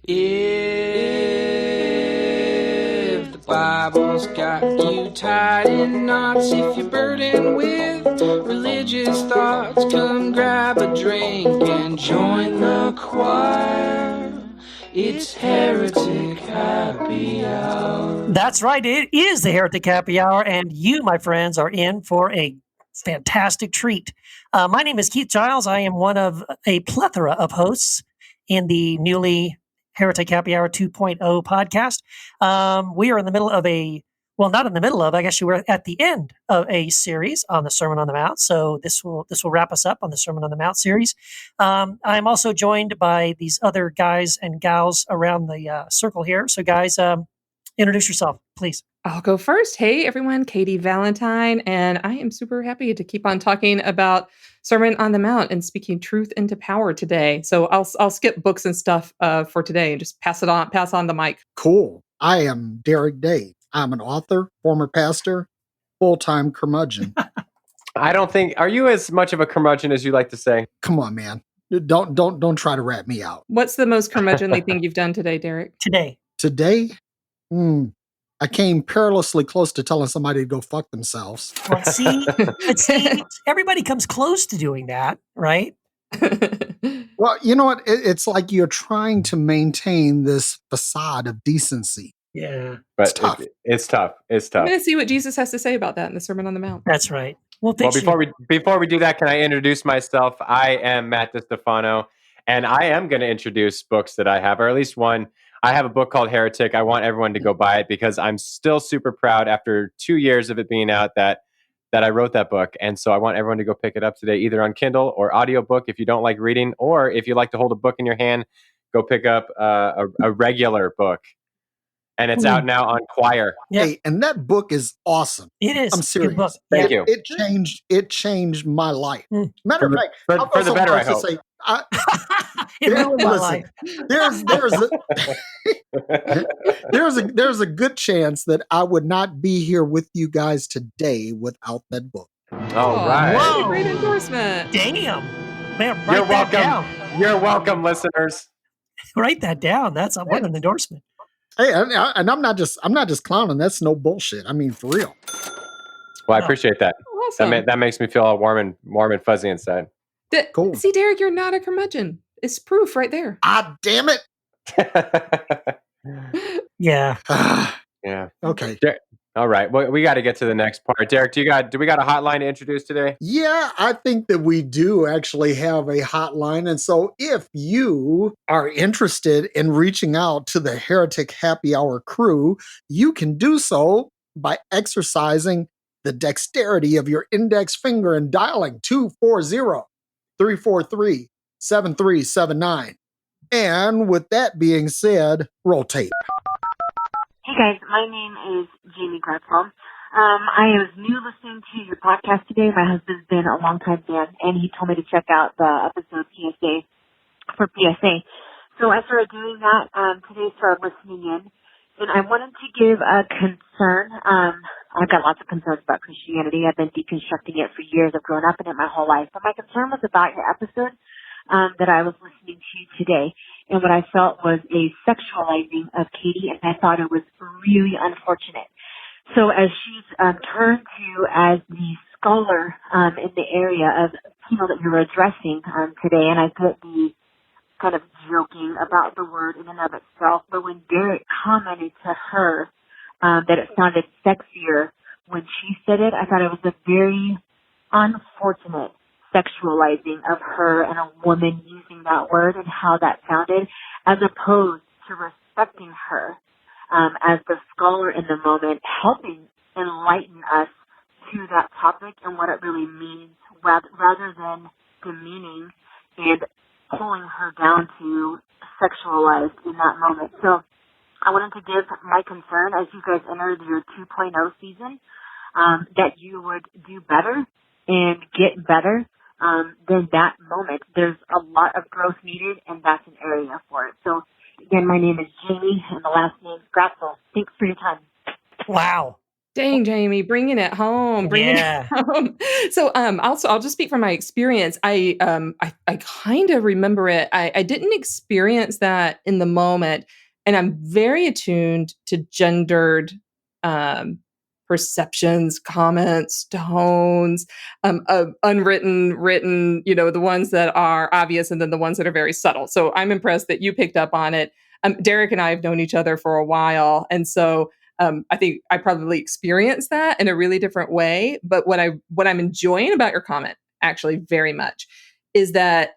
If the Bible's got you tied in knots, if you're burdened with religious thoughts, come grab a drink and join the choir. It's Heretic Happy Hour. That's right. It is the Heretic Happy Hour, and you, my friends, are in for a fantastic treat. My name is Keith Giles. I am one of a plethora of hosts in the newly Heretic Happy Hour 2.0 podcast. We are in the middle of not in the middle of, I guess you were at the end of a series on the Sermon on the Mount. So this will wrap us up on the Sermon on the Mount series. I'm also joined by these other guys and gals around the circle here. So guys, introduce yourself, please. I'll go first. Hey, everyone, Katie Valentine, and I am super happy to keep on talking about Sermon on the Mount and speaking truth into power today. So I'll skip books and stuff for today and just pass on the mic. Cool. I am Derek Day. I'm an author, former pastor, full-time curmudgeon. Are you as much of a curmudgeon as you like to say? Come on, man. Don't try to rat me out. What's the most curmudgeonly thing you've done today, Derek? Today? I came perilously close to telling somebody to go fuck themselves. Well, see, everybody comes close to doing that, right? Well, you know what? It's like you're trying to maintain this facade of decency. Yeah. But it's tough. It's tough. I'm going to see what Jesus has to say about that in the Sermon on the Mount. That's right. Well, before we do that, can I introduce myself? I am Matt DiStefano, and I am going to introduce books that I have, or at least one. I have a book called Heretic. I want everyone to go buy it because I'm still super proud after 2 years of it being out that I wrote that book. And so I want everyone to go pick it up today, either on Kindle or audiobook if you don't like reading, or if you like to hold a book in your hand, go pick up a regular book. And it's out now on Choir. Yeah. Hey, and that book is awesome. It is. I'm serious. Good book. Thank you. It changed my life. Matter of fact, for the better, I hope. Say, It ruined my life. There's a good chance that I would not be here with you guys today without that book. All right. Whoa. Great endorsement. Damn. Man, You're welcome. You're welcome, listeners. Write that down. That's what an endorsement. Hey, and I'm not just clowning. That's no bullshit. I mean, for real. Well, I appreciate that. Awesome. That makes me feel all warm and fuzzy inside. Cool. See, Derek, you're not a curmudgeon. It's proof right there. Ah, damn it. Yeah. Yeah. Okay. All right. Well, we got to get to the next part. Derek, do we got a hotline to introduce today? Yeah, I think that we do actually have a hotline. And so if you are interested in reaching out to the Heretic Happy Hour crew, you can do so by exercising the dexterity of your index finger and dialing 240-343-7379. And with that being said, roll tape. Hey guys, my name is Jamie Gretzel. I was new listening to your podcast today. My husband's been a long-time fan, and he told me to check out the episode PSA. So I started doing that today, started listening in, and I wanted to give a concern. I've got lots of concerns about Christianity. I've been deconstructing it for years. I've grown up in it my whole life. But my concern was about your episode that I was listening to today. And what I felt was a sexualizing of Katie, and I thought it was really unfortunate. So as she's turned to as the scholar in the area of that you're addressing today, and I could be kind of joking about the word in and of itself, but when Derek commented to her that it sounded sexier when she said it, I thought it was a very unfortunate sexualizing of her and a woman using that word and how that sounded, as opposed to respecting her as the scholar in the moment, helping enlighten us to that topic and what it really means, rather than demeaning and pulling her down to sexualized in that moment. So I wanted to give my concern as you guys enter your 2.0 season, that you would do better and get better than that moment. There's a lot of growth needed, and that's an area for it. So, again, my name is Jamie, and the last name is Gratzel. Thanks for your time. Wow. Dang, Jamie, bringing it home, bringing Yeah. it home. So, also, I'll just speak from my experience. I kind of remember it. I didn't experience that in the moment, and I'm very attuned to gendered um, perceptions, comments, tones, unwritten, written. The ones that are obvious, and then the ones that are very subtle. So, I'm impressed that you picked up on it. Derek and I have known each other for a while, and so I think I probably experienced that in a really different way. But what I'm enjoying about your comment, actually, very much, is that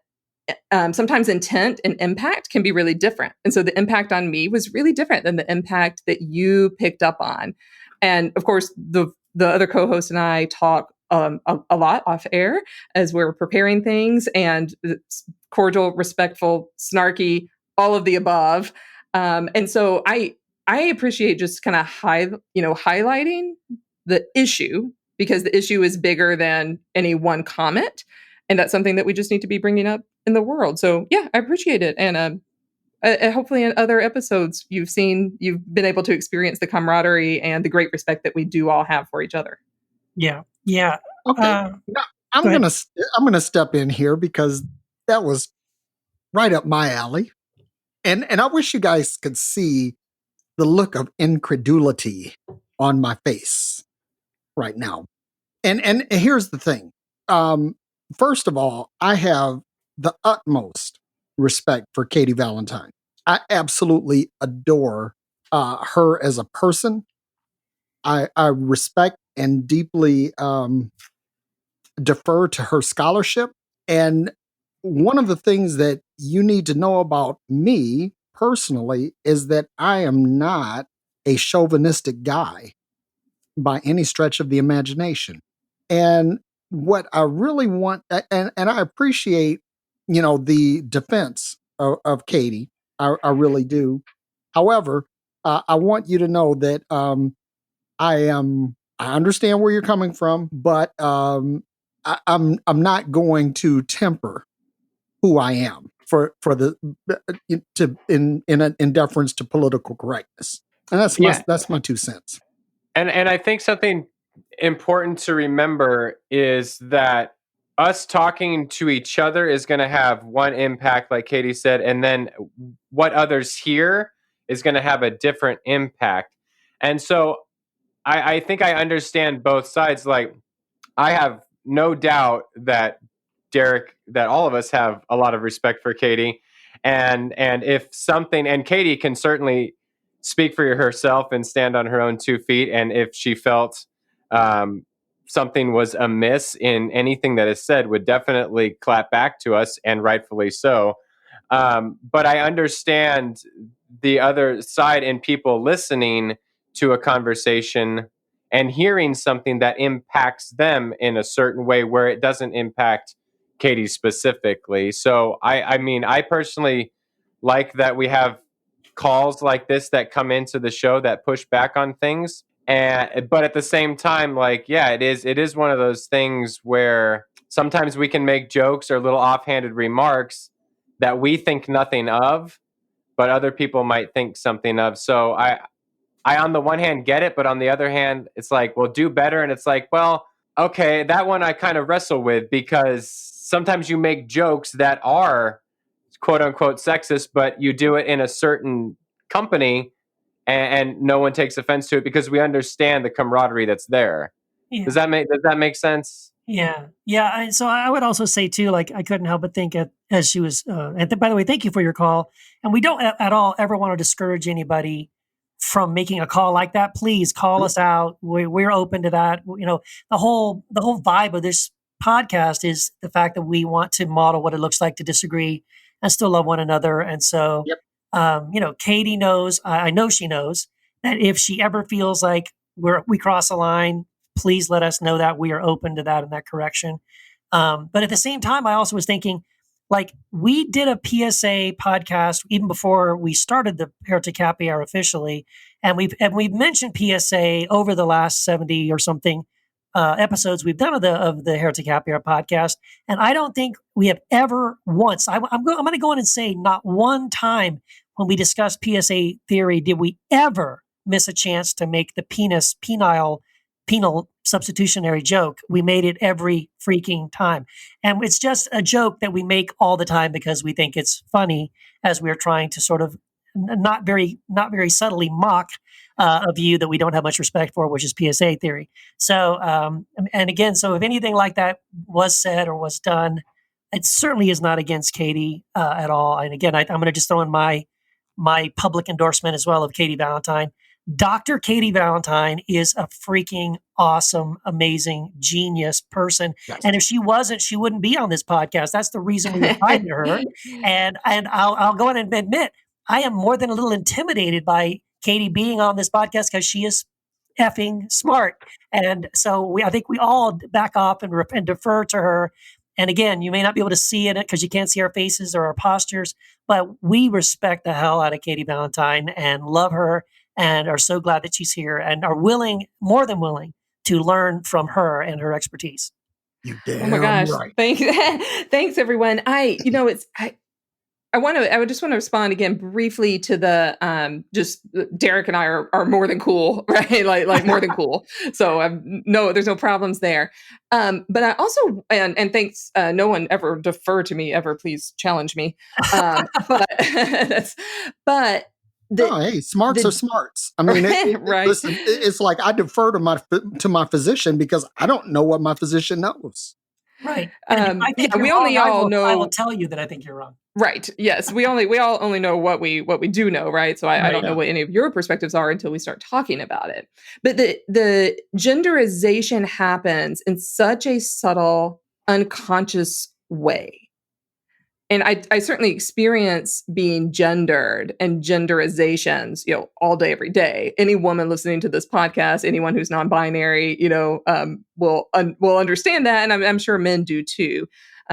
sometimes intent and impact can be really different. And so the impact on me was really different than the impact that you picked up on. And of course, the other co-host and I talk a lot off air as we're preparing things, and it's cordial, respectful, snarky, all of the above. And so I appreciate just kind of highlighting the issue, because the issue is bigger than any one comment, and that's something that we just need to be bringing up in the world. So yeah, I appreciate it, and hopefully in other episodes you've been able to experience the camaraderie and the great respect that we do all have for each other. Yeah. Yeah. Okay. Now, I'm go ahead. gonna step in here because that was right up my alley, and I wish you guys could see the look of incredulity on my face right now. And here's the thing. First of all, I have the utmost respect for Katie Valentine. I absolutely adore her as a person. I respect and deeply defer to her scholarship. And one of the things that you need to know about me personally is that I am not a chauvinistic guy by any stretch of the imagination. And what I really want, and I appreciate, the defense of Katie. I really do. However, I want you to know that I understand where you're coming from, but I'm not going to temper who I am for the in deference to political correctness, and that's my 2 cents. And I think something important to remember is that us talking to each other is going to have one impact, like Katie said, and then what others hear is going to have a different impact. And so I think I understand both sides. Like, I have no doubt that Derek, that all of us have a lot of respect for Katie, and if something, and Katie can certainly speak for herself and stand on her own 2 feet, and if she felt something was amiss in anything that is said, would definitely clap back to us, and rightfully so. But I understand the other side in people listening to a conversation and hearing something that impacts them in a certain way where it doesn't impact Katie specifically. So I mean, I personally like that we have calls like this that come into the show that push back on things. And but at the same time, like, yeah, it is one of those things where sometimes we can make jokes or little offhanded remarks that we think nothing of, but other people might think something of. So I on the one hand get it, but on the other hand, it's like, well, do better. And it's like, well, okay, that one I kind of wrestle with, because sometimes you make jokes that are quote unquote sexist, but you do it in a certain company, and no one takes offense to it because we understand the camaraderie that's there. Yeah. Does that make sense? Yeah. Yeah. So I would also say too, like, I couldn't help but think as she was, by the way, thank you for your call. And we don't at all ever want to discourage anybody from making a call like that. Please call us out. We're open to that. The whole vibe of this podcast is the fact that we want to model what it looks like to disagree and still love one another. And so, Katie knows, I know she knows that if she ever feels like we cross a line, please let us know that we are open to that and that correction. But at the same time, I also was thinking, like, we did a PSA podcast even before we started the Heretic Happy Hour officially, and we've mentioned PSA over the last 70 or something episodes we've done of the Heretic Happy Hour podcast, and I don't think we have ever once. I'm going to go in and say not one time when we discussed PSA theory did we ever miss a chance to make the penal substitutionary joke. We made it every freaking time. And it's just a joke that we make all the time because we think it's funny, as we're trying to sort of not very subtly mock a view that we don't have much respect for, which is PSA theory. So, and again, so if anything like that was said or was done, it certainly is not against Katie at all. And again, I'm going to just throw in my public endorsement as well of Katie Valentine. Dr. Katie Valentine is a freaking awesome, amazing, genius person. Yes. And if she wasn't, she wouldn't be on this podcast. That's the reason we invited her. And I'll go ahead and admit, I am more than a little intimidated by Katie being on this podcast because she is effing smart. And so I think we all back off and defer to her. And again, you may not be able to see it because you can't see our faces or our postures, but we respect the hell out of Katie Valentine and love her and are so glad that she's here and are willing, more than willing, to learn from her and her expertise. You damn oh my gosh! Right. Thanks everyone. I would just want to respond again briefly to the just Derek and I are more than cool, right? Like more than cool. So there's no problems there. But I also and thanks. No one ever defer to me ever. Please challenge me. Hey, smarts are smarts. I mean, right. Listen, it's like I defer to my physician because I don't know what my physician knows. Right. I will tell you that I think you're wrong. Right. Yes. We all only know what we do know. Right. So I don't know what any of your perspectives are until we start talking about it. But the genderization happens in such a subtle, unconscious way. And I certainly experience being gendered and genderizations, all day, every day. Any woman listening to this podcast, anyone who's non-binary, will understand that. And I'm sure men do too.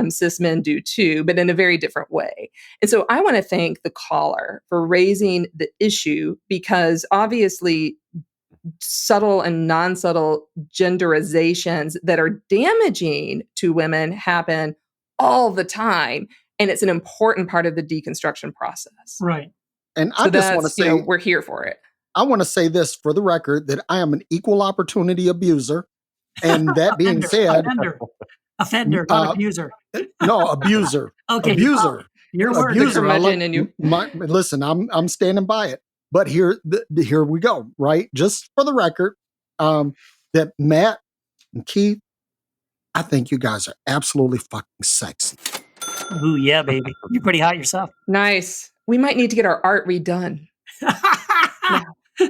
Cis men do too, but in a very different way. And so I want to thank the caller for raising the issue because obviously subtle and non-subtle genderizations that are damaging to women happen all the time. And it's an important part of the deconstruction process. Right. And I just want to say, we're here for it. I want to say this for the record, that I am an equal opportunity abuser. And that being said, offender, not abuser. No, abuser. Okay. Abuser. You're a abuser. Like, listen, I'm standing by it. But here we go, right? Just for the record, that Matt and Keith, I think you guys are absolutely fucking sexy. Ooh, yeah, baby. You're pretty hot yourself. Nice. We might need to get our art redone.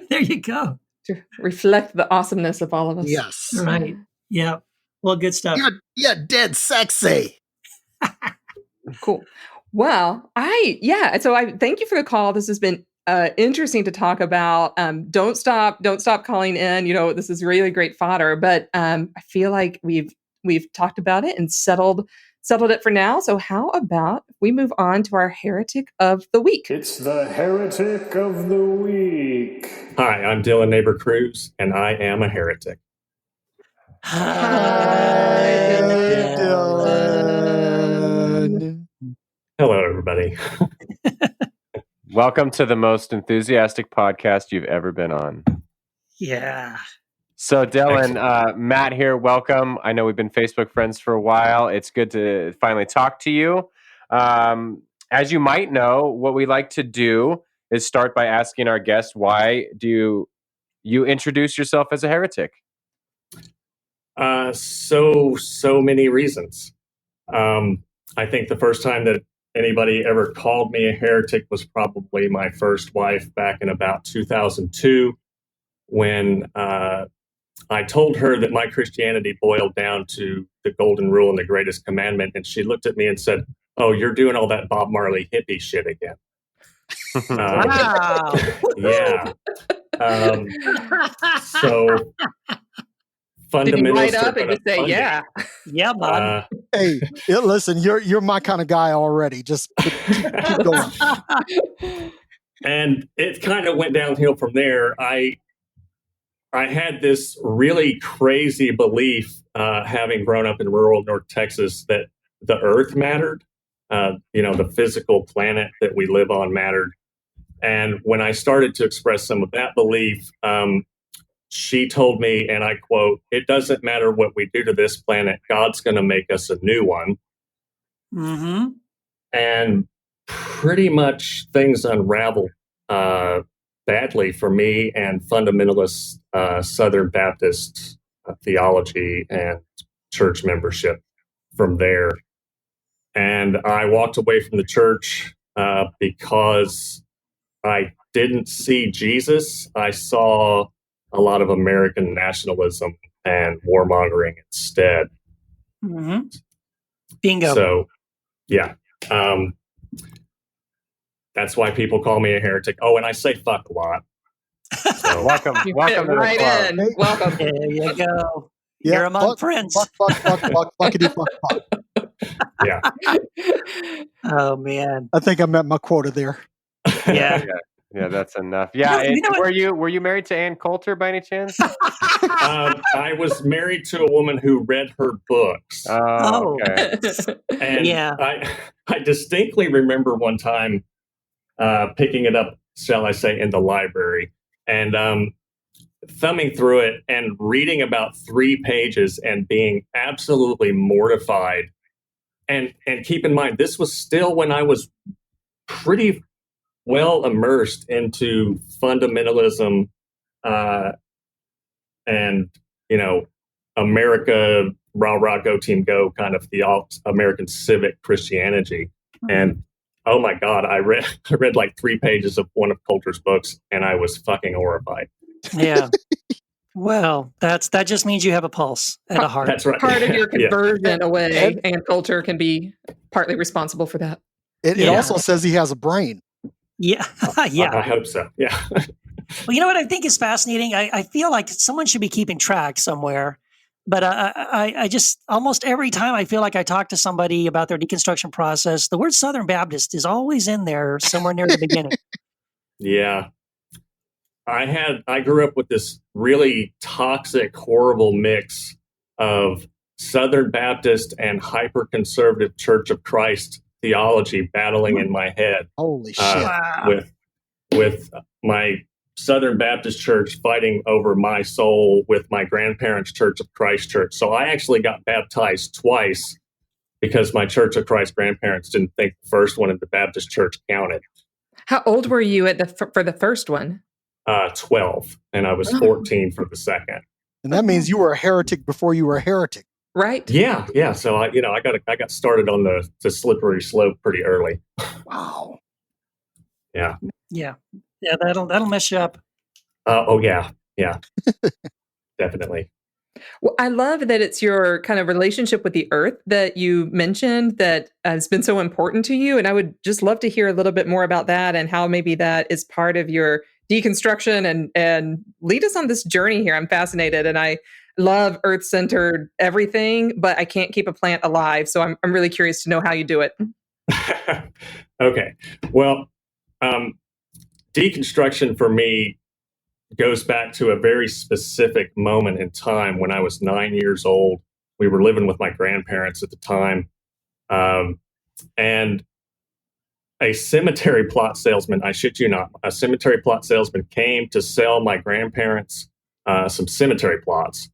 There you go. To reflect the awesomeness of all of us. Yes. Right. Yeah. Well, good stuff. You're dead sexy. Cool. Well, so I thank you for the call. This has been interesting to talk about. Don't stop calling in. This is really great fodder, but I feel like we've talked about it and settled it for now. So how about we move on to our Heretic of the Week? It's the Heretic of the Week. Hi, I'm Dillon Naber Cruz, and I am a heretic. Hi, Dillon. Hello, everybody. Welcome to the most enthusiastic podcast you've ever been on. Yeah. So, Dillon, Matt here, welcome. I know we've been Facebook friends for a while. It's good to finally talk to you. As you might know, what we like to do is start by asking our guests, why do you introduce yourself as a heretic? So many reasons. I think the first time that anybody ever called me a heretic was probably my first wife back in about 2002 when I told her that my Christianity boiled down to the golden rule and the greatest commandment. And she looked at me and said, "Oh, you're doing all that Bob Marley hippie shit again." Wow. Yeah. So fundamentals. Did you light up and just say, "Yeah, yeah, bud"? Hey, listen, you're my kind of guy already. Just keep going. And it kind of went downhill from there. I had this really crazy belief, having grown up in rural North Texas, that the earth mattered. The physical planet that we live on mattered. And when I started to express some of that belief, she told me, and I quote, "It doesn't matter what we do to this planet, God's going to make us a new one." Mm-hmm. And pretty much things unraveled badly for me and fundamentalist Southern Baptist theology and church membership from there. And I walked away from the church because I didn't see Jesus. I saw a lot of American nationalism and warmongering instead. Mm-hmm. Bingo. So, yeah. That's why people call me a heretic. Oh, and I say fuck a lot. So, welcome to the Right club. in. Welcome. There you go. Yeah, You're among friends. Fuckity fuck. yeah. Oh man. I think I met my quota there. Yeah. Yeah, that's enough. Yeah, You know what? were you married to Ann Coulter by any chance? I was married to a woman who read her books. Oh, okay. And Yeah. I distinctly remember one time picking it up, shall I say, in the library and thumbing through it and reading about 3 pages and being absolutely mortified. And keep in mind, this was still when I was pretty well immersed into fundamentalism and, America, rah, rah, go team, go kind of the American civic Christianity. And oh my God, I read like 3 pages of one of Coulter's books and I was fucking horrified. Yeah. Well, that just means you have a pulse and a heart. That's right. Part of your Yeah. conversion away, and culture can be partly responsible for that. It also says he has a brain. Yeah. Yeah. I hope so. Yeah. Well, you know what I think is fascinating? I feel like someone should be keeping track somewhere. But I just almost every time I feel like I talk to somebody about their deconstruction process, the word Southern Baptist is always in there somewhere near the beginning. Yeah. I grew up with this really toxic, horrible mix of Southern Baptist and hyper-conservative Church of Christ theology battling in my head. Holy shit. With my Southern Baptist church fighting over my soul with my grandparents' Church of Christ church. So I actually got baptized twice because my Church of Christ grandparents didn't think the first one in the Baptist church counted. How old were you for the first one? 12, and I was 14 for the second. And that means you were a heretic before you were a heretic. Right? Yeah. So I got started on the slippery slope pretty early. Wow. Yeah. Yeah. Yeah, that'll mess you up. Oh yeah. Definitely. Well, I love that it's your kind of relationship with the earth that you mentioned that has been so important to you. And I would just love to hear a little bit more about that and how maybe that is part of your deconstruction and lead us on this journey here. I'm fascinated and I love earth-centered everything, but I can't keep a plant alive. So I'm really curious to know how you do it. Okay. Well, deconstruction for me goes back to a very specific moment in time when I was 9 years old. We were living with my grandparents at the time. And a cemetery plot salesman, I shit you not, a cemetery plot salesman came to sell my grandparents some cemetery plots.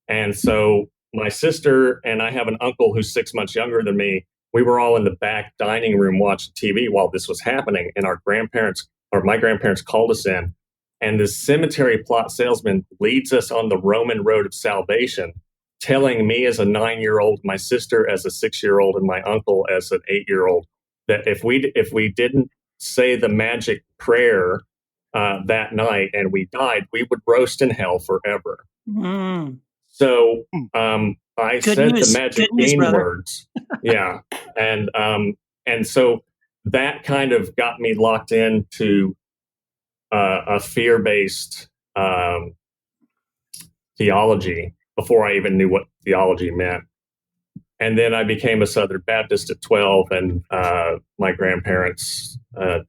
And so my sister and I have an uncle who's 6 months younger than me. We were all in the back dining room watching TV while this was happening. And my grandparents called us in. And this cemetery plot salesman leads us on the Roman road of salvation, telling me as a 9-year-old, my sister as a 6-year-old, and my uncle as an 8-year-old, that if we didn't say the magic prayer that night and we died, we would roast in hell forever. Mm. So I Good said news. the magic Good news, bean brother. words. Yeah. And so that kind of got me locked into a fear-based theology before I even knew what theology meant. And then I became a Southern Baptist at 12, and my grandparents'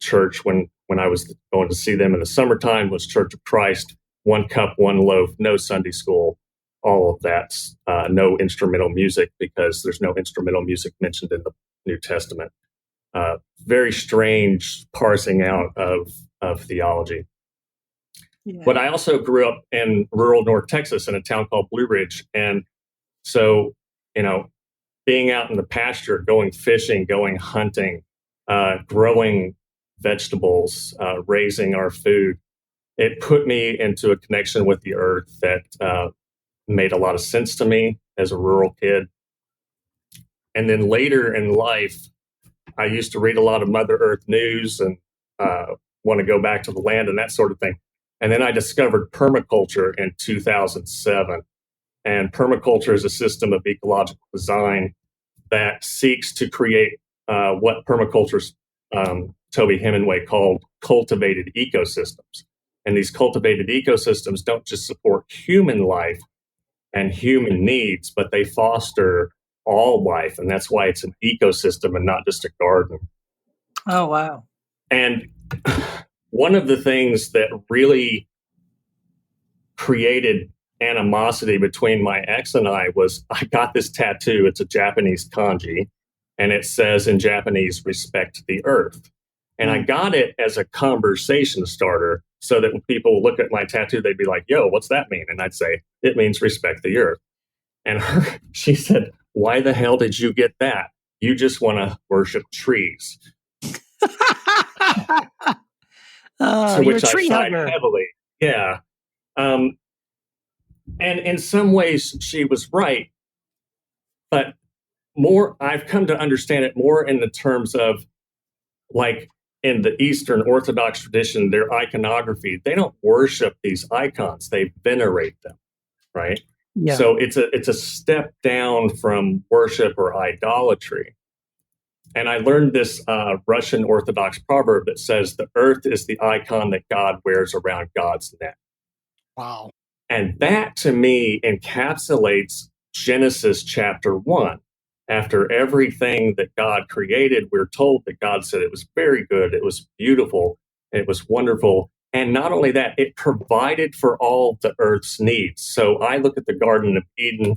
church, when I was going to see them in the summertime, was Church of Christ, 1 cup, 1 loaf, no Sunday school, all of that, no instrumental music because there's no instrumental music mentioned in the New Testament. very strange parsing out of theology. Yeah. But I also grew up in rural North Texas in a town called Blue Ridge. And so, being out in the pasture, going fishing, going hunting, growing vegetables, raising our food, it put me into a connection with the earth that made a lot of sense to me as a rural kid. And then later in life, I used to read a lot of Mother Earth news and want to go back to the land and that sort of thing. And then I discovered permaculture in 2007. And permaculture is a system of ecological design that seeks to create what permaculture's Toby Hemingway called cultivated ecosystems. And these cultivated ecosystems don't just support human life and human needs, but they foster all life. And that's why it's an ecosystem and not just a garden. Oh, wow. And one of the things that really created animosity between my ex and I was I got this tattoo. It's a Japanese kanji, and it says in Japanese, respect the earth. And I got it as a conversation starter so that when people look at my tattoo, they'd be like, yo, what's that mean? And I'd say, it means respect the earth. And she said, why the hell did you get that? You just want to worship trees. To which I sighed heavily. Yeah. And in some ways, she was right. But I've come to understand it more in the terms of, like, in the Eastern Orthodox tradition, their iconography, they don't worship these icons, they venerate them, right? Yeah. So it's a step down from worship or idolatry. And I learned this Russian Orthodox proverb that says the earth is the icon that God wears around God's neck. Wow. And that, to me, encapsulates Genesis chapter 1. After everything that God created, we're told that God said it was very good, it was beautiful, it was wonderful. And not only that, it provided for all the earth's needs. So I look at the Garden of Eden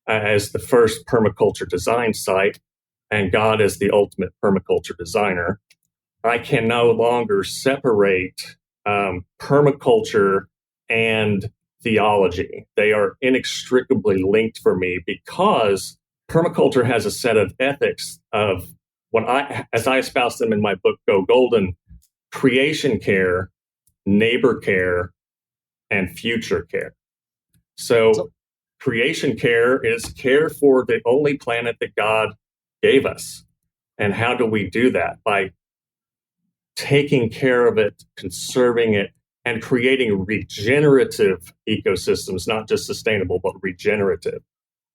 as the first permaculture design site, and God as the ultimate permaculture designer. I can no longer separate permaculture and theology. They are inextricably linked for me because permaculture has a set of ethics of as I espouse them in my book, Go Golden: creation care, neighbor care, and future care. So creation care is care for the only planet that God gave us. And how do we do that? By taking care of it, conserving it, and creating regenerative ecosystems, not just sustainable, but regenerative.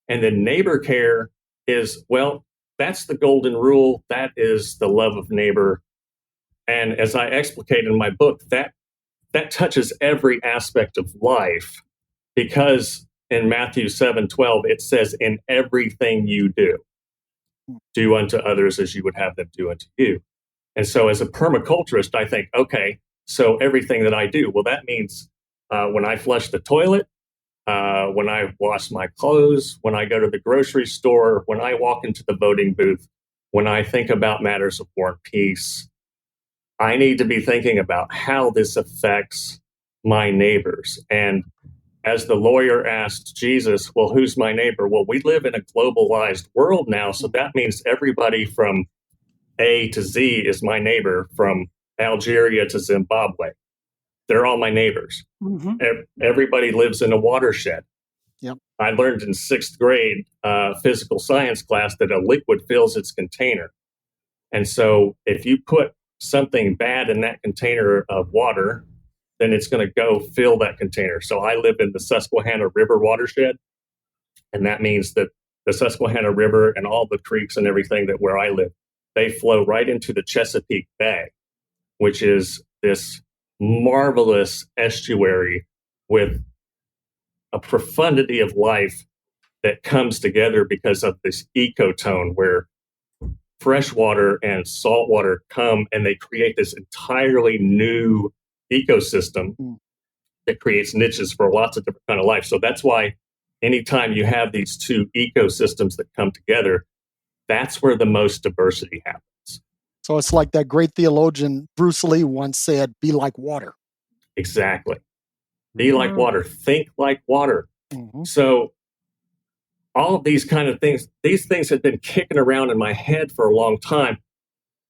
And then neighbor care is, well, that's the golden rule. That is the love of neighbor. And as I explicate in my book, that touches every aspect of life, because in Matthew 7:12, it says, in everything you do unto others as you would have them do unto you. And so as a permaculturist, I think, okay, so everything that I do, well, that means when I flush the toilet, when I wash my clothes, when I go to the grocery store, when I walk into the voting booth, when I think about matters of war and peace, I need to be thinking about how this affects my neighbors. And as the lawyer asked Jesus, well, who's my neighbor? Well, we live in a globalized world now, so that means everybody from A to Z is my neighbor, from Algeria to Zimbabwe. They're all my neighbors. Mm-hmm. Everybody lives in a watershed. Yep. I learned in 6th grade physical science class that a liquid fills its container. And so if you put something bad in that container of water, then it's going to go fill that container. So I live in the Susquehanna River watershed. And that means that the Susquehanna River and all the creeks and everything that where I live, they flow right into the Chesapeake Bay, which is this marvelous estuary with a profundity of life that comes together because of this ecotone where freshwater and saltwater come and they create this entirely new ecosystem that creates niches for lots of different kind of life. So that's why anytime you have these two ecosystems that come together, that's where the most diversity happens. So it's like that great theologian Bruce Lee once said, be like water. Exactly. Be like water. Think like water. Mm-hmm. So all of these kind of things, these things had been kicking around in my head for a long time.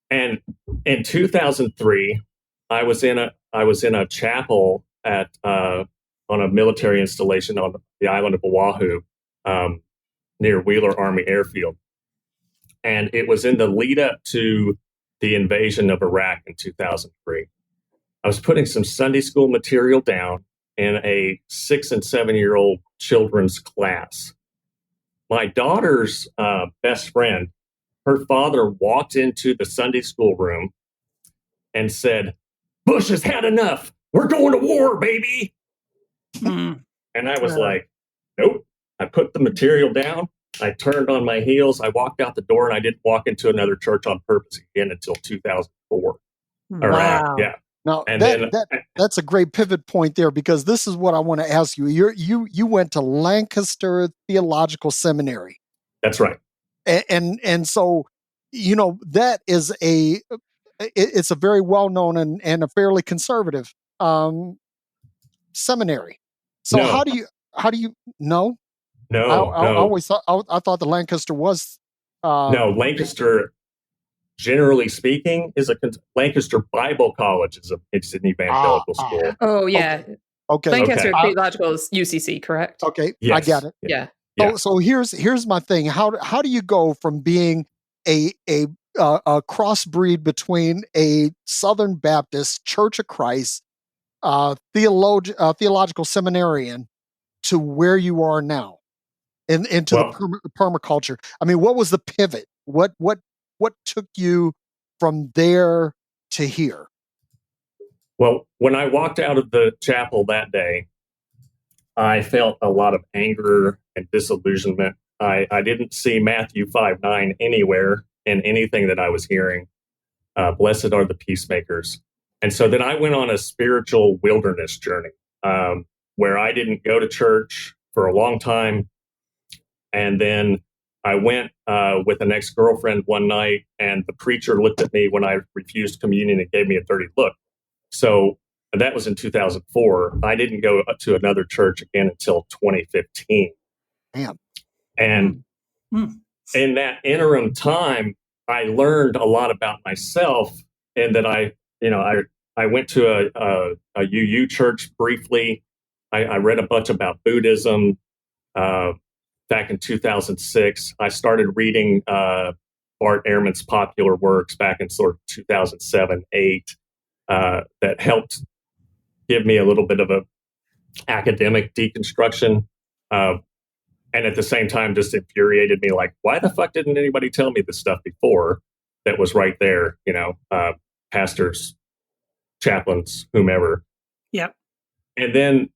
And in 2003, I was in a chapel at on a military installation on the island of Oahu, near Wheeler Army Airfield, and it was in the lead up to the invasion of Iraq in 2003. I was putting some Sunday school material down in a 6 and 7-year-old children's class. My daughter's best friend, her father walked into the Sunday school room and said, "Bush has had enough. We're going to war, baby." And I was like, nope. I put the material down. I turned on my heels. I walked out the door, and I didn't walk into another church on purpose again until 2004. Wow. Yeah. Now, And that's a great pivot point there, because this is what I want to ask you. You went to Lancaster Theological Seminary. That's right. And so, that is it's a very well-known and a fairly conservative seminary. So No. how do you know? No, I always thought I thought the Lancaster was no, Lancaster, generally speaking, is Lancaster Bible College it's an evangelical school. Oh, yeah. Okay. Lancaster Theological is UCC, correct? Okay, Yes. I get it. Yeah. So here's my thing. How do you go from being a crossbreed between a Southern Baptist Church of Christ theological seminarian to where you are now, into the permaculture? I mean, what was the pivot? What took you from there to here? Well, when I walked out of the chapel that day, I felt a lot of anger and disillusionment. I didn't see Matthew 5:9 anywhere in anything that I was hearing. Blessed are the peacemakers. And so then I went on a spiritual wilderness journey, where I didn't go to church for a long time. And then I went with an ex-girlfriend one night, and the preacher looked at me when I refused communion and gave me a dirty look. So that was in 2004. I didn't go to another church again until 2015. Damn. And in that interim time, I learned a lot about myself, and that I went to a UU church briefly. I read a bunch about Buddhism back in 2006. I started reading Bart Ehrman's popular works back in sort of 2007, 8. That helped give me a little bit of a academic deconstruction, and at the same time just infuriated me. Like, why the fuck didn't anybody tell me this stuff before? That was right there, pastors, chaplains, whomever. Yep. And then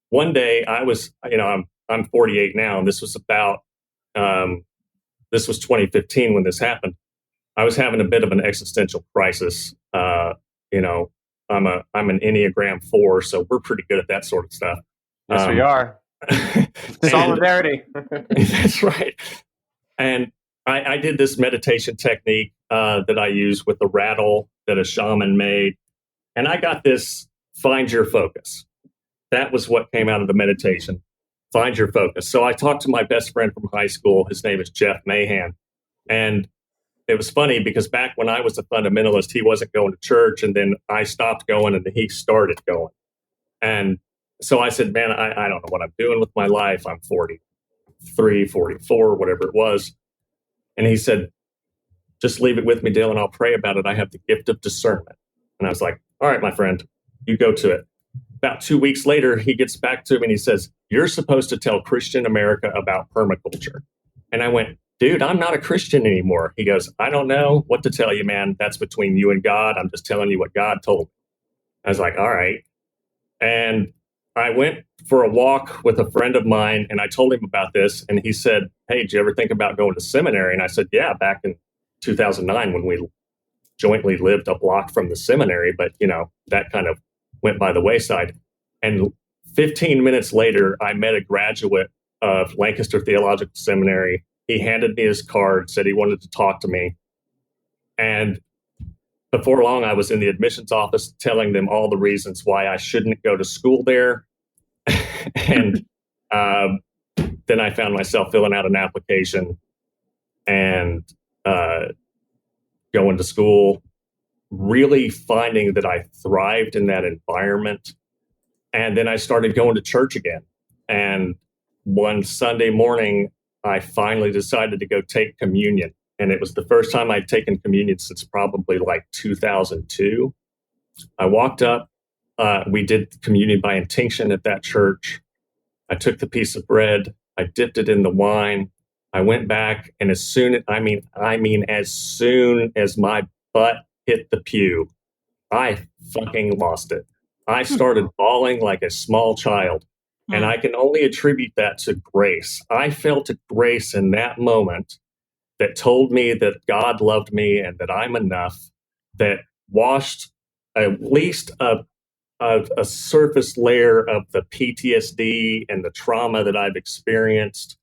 one day I was, I'm 48 now, and this was about this was 2015 when this happened. I was having a bit of an existential crisis. I'm an Enneagram 4, so we're pretty good at that sort of stuff. Yes, we are. Solidarity. That's right. And I did this meditation technique that I use with the rattle that a shaman made. And I got this, find your focus. That was what came out of the meditation. Find your focus. So I talked to my best friend from high school. His name is Jeff Mahan. And it was funny because back when I was a fundamentalist, he wasn't going to church. And then I stopped going and he started going. And so I said, man, I don't know what I'm doing with my life. I'm 43, 44, whatever it was. And he said, just leave it with me, Dillon. I'll pray about it. I have the gift of discernment. And I was like, all right, my friend, you go to it. About 2 weeks later, he gets back to me and he says, you're supposed to tell Christian America about permaculture. And I went, dude, I'm not a Christian anymore. He goes, I don't know what to tell you, man. That's between you and God. I'm just telling you what God told me. I was like, all right. And I went for a walk with a friend of mine, and I told him about this. And he said, hey, did you ever think about going to seminary? And I said, yeah, back in 2009 when we jointly lived a block from the seminary. But, that kind of went by the wayside. And 15 minutes later, I met a graduate of Lancaster Theological Seminary. He handed me his card, said he wanted to talk to me. And before long, I was in the admissions office telling them all the reasons why I shouldn't go to school there. And then I found myself filling out an application and going to school, really finding that I thrived in that environment. And then I started going to church again. And one Sunday morning, I finally decided to go take communion. And it was the first time I'd taken communion since probably like 2002. I walked up, we did communion by intinction at that church. I took the piece of bread, I dipped it in the wine. I went back, and as soon as my butt hit the pew, I fucking lost it. I started bawling like a small child, and I can only attribute that to grace. I felt a grace in that moment that told me that God loved me and that I'm enough, that washed at least a surface layer of the PTSD and the trauma that I've experienced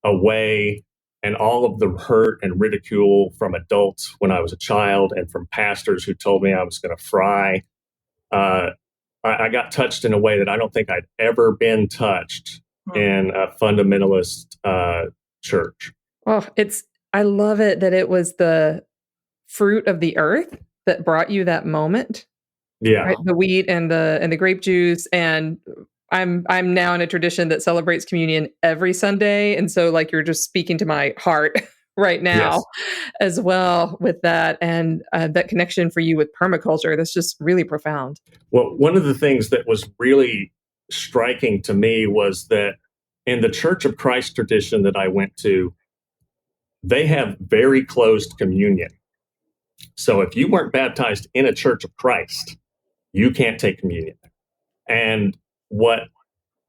away, and all of the hurt and ridicule from adults when I was a child and from pastors who told me I was going to fry. I got touched in a way that I don't think I'd ever been touched in a fundamentalist church. Oh, I love it that it was the fruit of the earth that brought you that moment. Yeah. Right? The wheat and the grape juice. And I'm now in a tradition that celebrates communion every Sunday. And so like you're just speaking to my heart right now as well with that. And that connection for you with permaculture, that's just really profound. Well, one of the things that was really striking to me was that in the Church of Christ tradition that I went to, they have very closed communion. So if you weren't baptized in a Church of Christ, you can't take communion. And what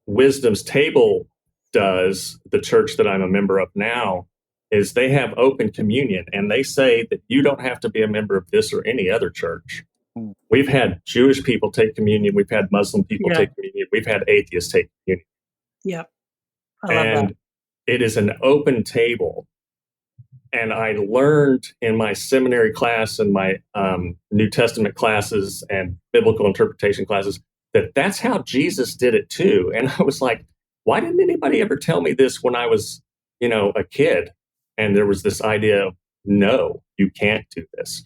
Wisdom's Table does, the church that I'm a member of now, is they have open communion, and they say that you don't have to be a member of this or any other church. We've had Jewish people take communion. We've had Muslim people take communion. We've had atheists take communion. Yeah. I love And that. it is an open table. And I learned in my seminary class and my New Testament classes and biblical interpretation classes that that's how Jesus did it too. And I was like, why didn't anybody ever tell me this when I was, a kid? And there was this idea of, no, you can't do this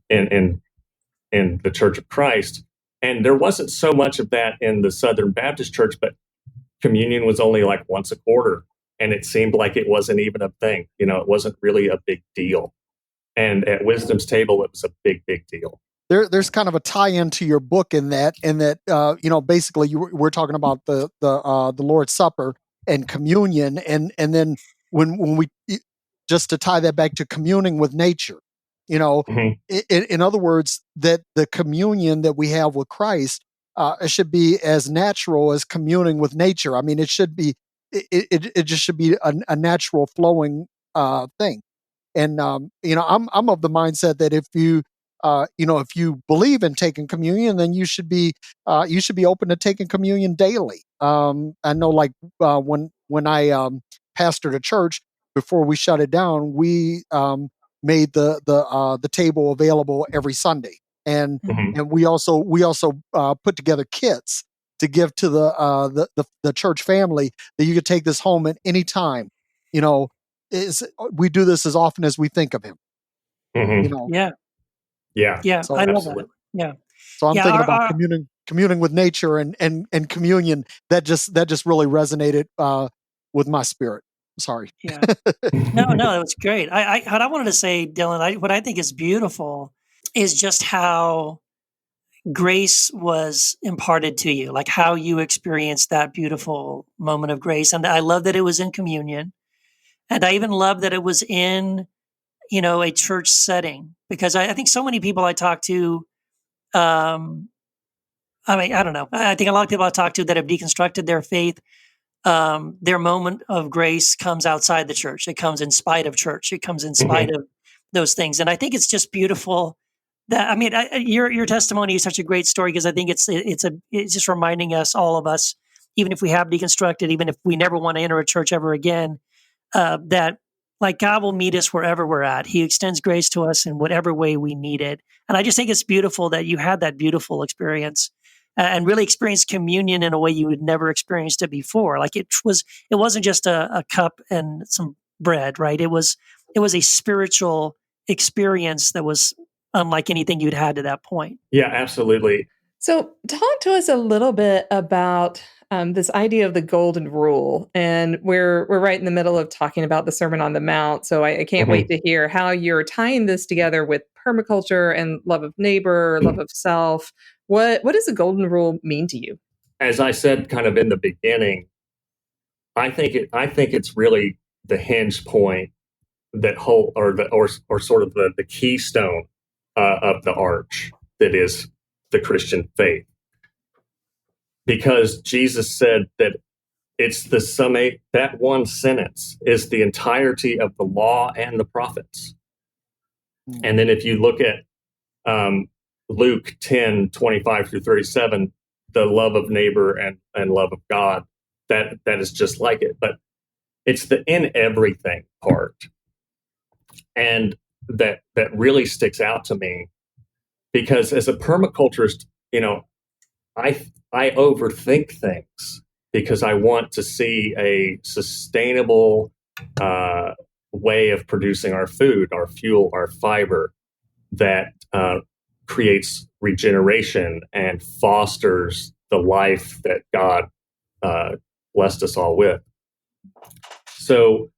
in the Church of Christ. And there wasn't so much of that in the Southern Baptist Church, but communion was only like once a quarter. And it seemed like it wasn't even a thing. It wasn't really a big deal. And at Wisdom's Table, it was a big, big deal. There's kind of a tie-in to your book in that basically we're talking about the Lord's Supper and communion, and then when we, just to tie that back to communing with nature, in other words, that the communion that we have with Christ it should be as natural as communing with nature. I mean, it should be. It just should be a natural flowing thing. And I'm of the mindset that if you believe in taking communion, then you should be open to taking communion daily. I know, like when I pastored a church, before we shut it down, we made the table available every Sunday, and we also put together kits to give to the church family, that you could take this home at any time. We do this as often as we think of him. Yeah. So, I love absolutely. that. Yeah. So I'm Yeah, thinking our- about our- communing with nature and communion. That just really resonated with my spirit. Sorry. Yeah. No, it was great. What I wanted to say, Dylan, what I think is beautiful is just how grace was imparted to you, like how you experienced that beautiful moment of grace. And I love that it was in communion. And I even love that it was in, a church setting, because I think so many people I talk to, I don't know. I think a lot of people I talk to that have deconstructed their faith, their moment of grace comes outside the church. It comes in spite of church. It comes in spite of those things. And I think it's just beautiful that, your testimony is such a great story, because I think it's just reminding us, all of us, even if we have deconstructed, even if we never want to enter a church ever again, that like God will meet us wherever we're at. He extends grace to us in whatever way we need it. And I just think it's beautiful that you had that beautiful experience and really experienced communion in a way you had never experienced it before. Like it wasn't just a cup and some bread, right? It was a spiritual experience that was unlike anything you'd had to that point. Yeah, absolutely. So, talk to us a little bit about this idea of the golden rule, and we're right in the middle of talking about the Sermon on the Mount. So, I can't wait to hear how you're tying this together with permaculture and love of neighbor, love of self. What does the golden rule mean to you? As I said, kind of in the beginning, I think it's really the hinge point that whole or sort of the keystone of the arch that is the Christian faith, because Jesus said that it's the summate, that one sentence is the entirety of the law and the prophets. And then if you look at Luke 10:25-37, the love of neighbor and love of God, that is just like it. But it's the in everything part. And that really sticks out to me, because as a permaculturist, I overthink things because I want to see a sustainable way of producing our food, our fuel, our fiber that creates regeneration and fosters the life that God blessed us all with. So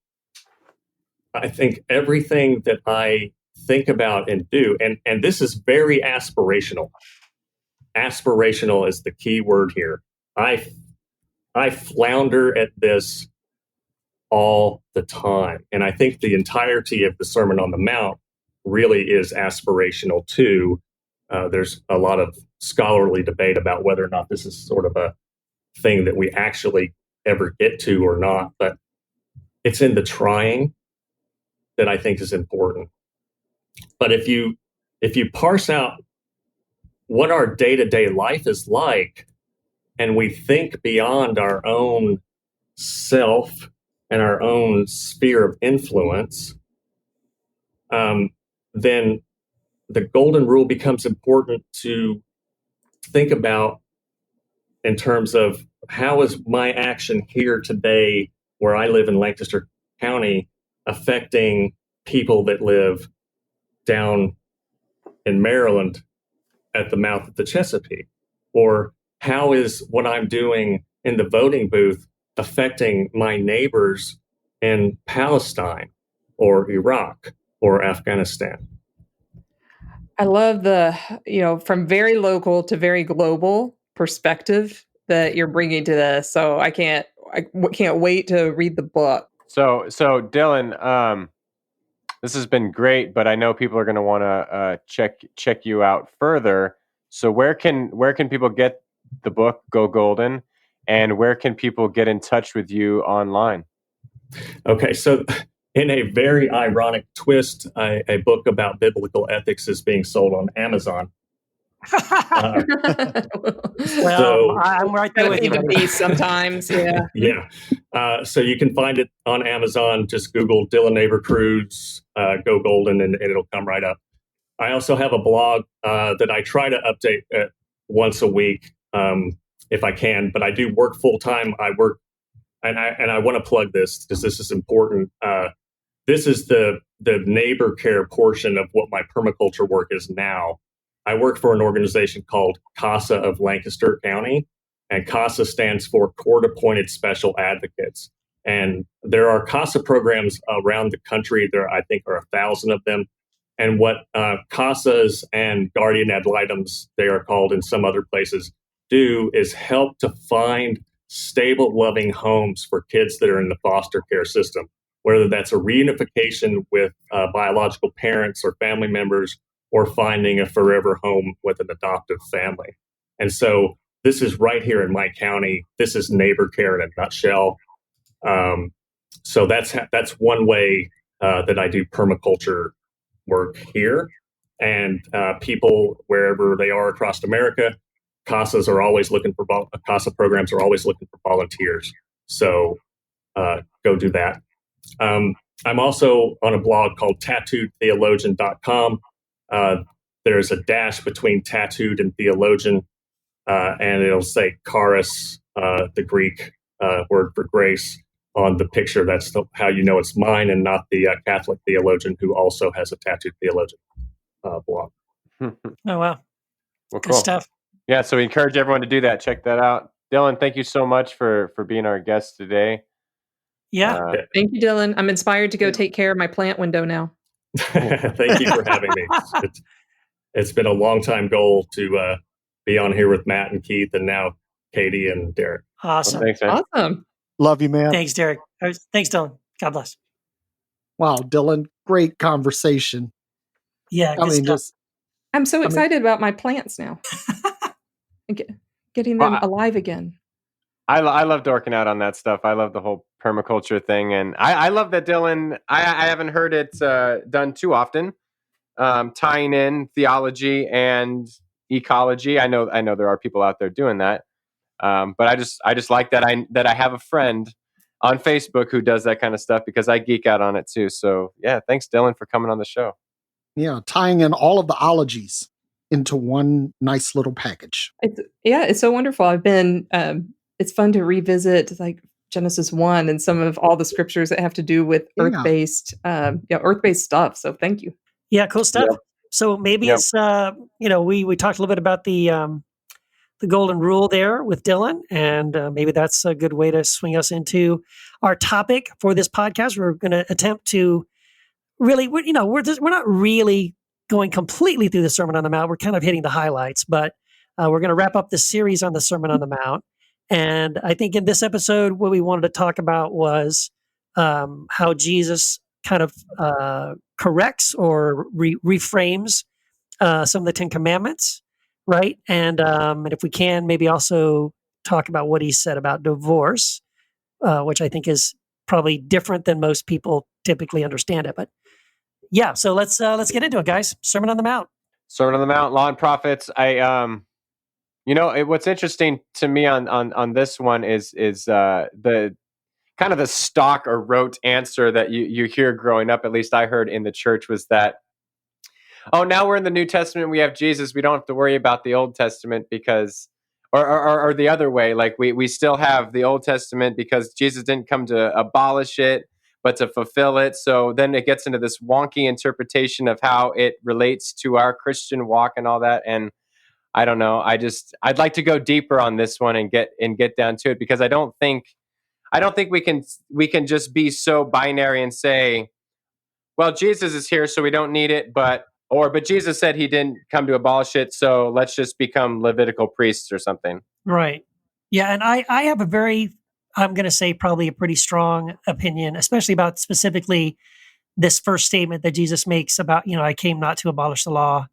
I think everything that I think about and do, and this is very aspirational. Aspirational is the key word here. I flounder at this all the time. And I think the entirety of the Sermon on the Mount really is aspirational too. There's a lot of scholarly debate about whether or not this is sort of a thing that we actually ever get to or not, but it's in the trying that I think is important. But if you parse out what our day-to-day life is like, and we think beyond our own self and our own sphere of influence, then the golden rule becomes important to think about in terms of how is my action here today, where I live in Lancaster County, affecting people that live down in Maryland at the mouth of the Chesapeake? Or how is what I'm doing in the voting booth affecting my neighbors in Palestine or Iraq or Afghanistan? I love the, from very local to very global perspective that you're bringing to this. So I can't wait to read the book. So Dillon, this has been great, but I know people are going to want to check you out further. So where can people get the book Go Golden, and where can people get in touch with you online? Okay, so in a very ironic twist, a book about biblical ethics is being sold on Amazon. Well, I'm right there with you. Sometimes, yeah. Yeah. So you can find it on Amazon. Just Google Dillon Naber Cruz, Go Golden, and it'll come right up. I also have a blog that I try to update once a week if I can, but I do work full time. I work, and I want to plug this because this is important. This is the neighbor care portion of what my permaculture work is now. I work for an organization called CASA of Lancaster County, and CASA stands for Court Appointed Special Advocates. And there are CASA programs around the country. There, I think, are 1,000 of them. And what CASAs and guardian ad litems, they are called in some other places, do is help to find stable, loving homes for kids that are in the foster care system, whether that's a reunification with biological parents or family members, or finding a forever home with an adoptive family. And so this is right here in my county. This is neighbor care in a nutshell. So that's one way that I do permaculture work here. And people, wherever they are across America, CASAs are always looking for, CASA programs are always looking for volunteers. So go do that. I'm also on a blog called tattooedtheologian.com. There's a dash between tattooed and theologian, and it'll say charis, the Greek word for grace, on the picture. That's how you know it's mine and not the Catholic theologian who also has a tattooed theologian blog. Oh, wow. Well, Good cool. stuff. Yeah, so we encourage everyone to do that. Check that out. Dillon, thank you so much for being our guest today. Yeah. Thank you, Dillon. I'm inspired to go take care of my plant window now. Thank you for having me. It's been a long time goal to be on here with Matt and Keith, and now Katie and Derek. Awesome. Well, thanks, man. Awesome. Love you, man. Thanks, Derek. Thanks, Dillon. God bless. Wow, Dillon, great conversation. Yeah, I mean, stuff. just I'm so excited about my plants now. Getting them alive again. I love dorking out on that stuff. I love the whole permaculture thing, and I love that Dillon. I haven't heard it done too often, tying in theology and ecology. I know there are people out there doing that, but I just like that I have a friend on Facebook who does that kind of stuff because I geek out on it too. So yeah, thanks Dillon for coming on the show. yeah, tying in all of the ologies into one nice little package. It's so wonderful. I've been. It's fun to revisit like Genesis 1 and some of all the scriptures that have to do with earth-based stuff. So thank you. Yeah, cool stuff. Yep. So maybe it's we talked a little bit about the golden rule there with Dillon, and maybe that's a good way to swing us into our topic for this podcast. We're going to attempt to really, we're not really going completely through the Sermon on the Mount. We're kind of hitting the highlights, but we're going to wrap up the series on the Sermon on the Mount. And I think in this episode, what we wanted to talk about was how Jesus kind of corrects or reframes some of the Ten Commandments, right? And if we can, maybe also talk about what he said about divorce, which I think is probably different than most people typically understand it. But yeah, so let's get into it, guys. Sermon on the Mount. Sermon on the Mount, Law and Prophets. What's interesting to me on this one is the kind of the stock or rote answer that you hear growing up, at least I heard in the church, was that, oh, now we're in the New Testament, we have Jesus, we don't have to worry about the Old Testament because, or the other way, like we still have the Old Testament because Jesus didn't come to abolish it, but to fulfill it. So then it gets into this wonky interpretation of how it relates to our Christian walk and all that. And I don't know. I'd like to go deeper on this one and get down to it, because I don't think we can just be so binary and say, well, Jesus is here, so we don't need it, but Jesus said he didn't come to abolish it, so let's just become Levitical priests or something. Right. Yeah, and I have I'm going to say probably a pretty strong opinion, especially about specifically this first statement that Jesus makes about, I came not to abolish the law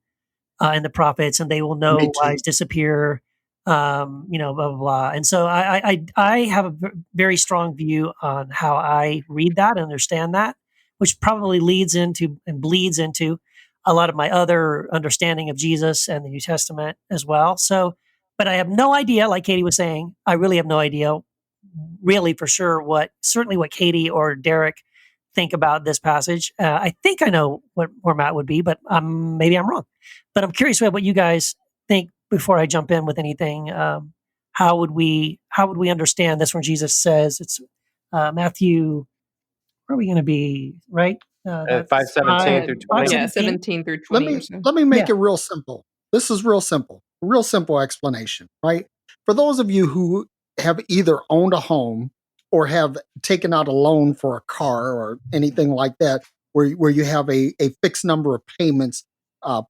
and the prophets, and they will know lies disappear, blah, blah, blah. And so I have a very strong view on how I read that and understand that, which probably leads into and bleeds into a lot of my other understanding of Jesus and the New Testament as well. So, but I have no idea, like Katie was saying, I really have no idea really for sure what Katie or Derek think about this passage. I think I know where Matt would be, but maybe I'm wrong. But I'm curious about what you guys think before I jump in with anything. How would we understand this when Jesus says it's Matthew? Where are we going to be? Right, 5:17 through 20. Yeah, 17 through 20. Let me make it real simple. This is real simple. Real simple explanation, right? For those of you who have either owned a home or have taken out a loan for a car or anything like that, where you have a fixed number of payments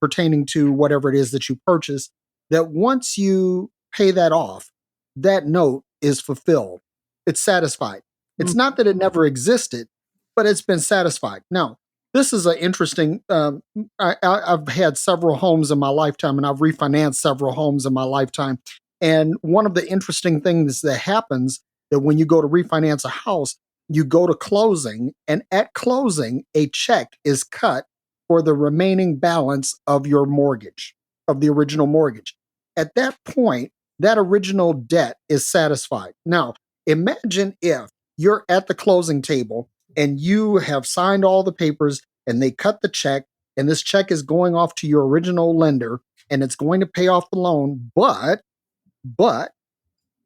pertaining to whatever it is that you purchase, that once you pay that off, that note is fulfilled. It's satisfied. It's not that it never existed, but it's been satisfied. Now, this is an interesting, I've had several homes in my lifetime, and I've refinanced several homes in my lifetime. And one of the interesting things that happens that when you go to refinance a house, you go to closing, and at closing, a check is cut for the remaining balance of your mortgage, of the original mortgage. At that point, that original debt is satisfied. Now, imagine if you're at the closing table and you have signed all the papers and they cut the check, and this check is going off to your original lender and it's going to pay off the loan, but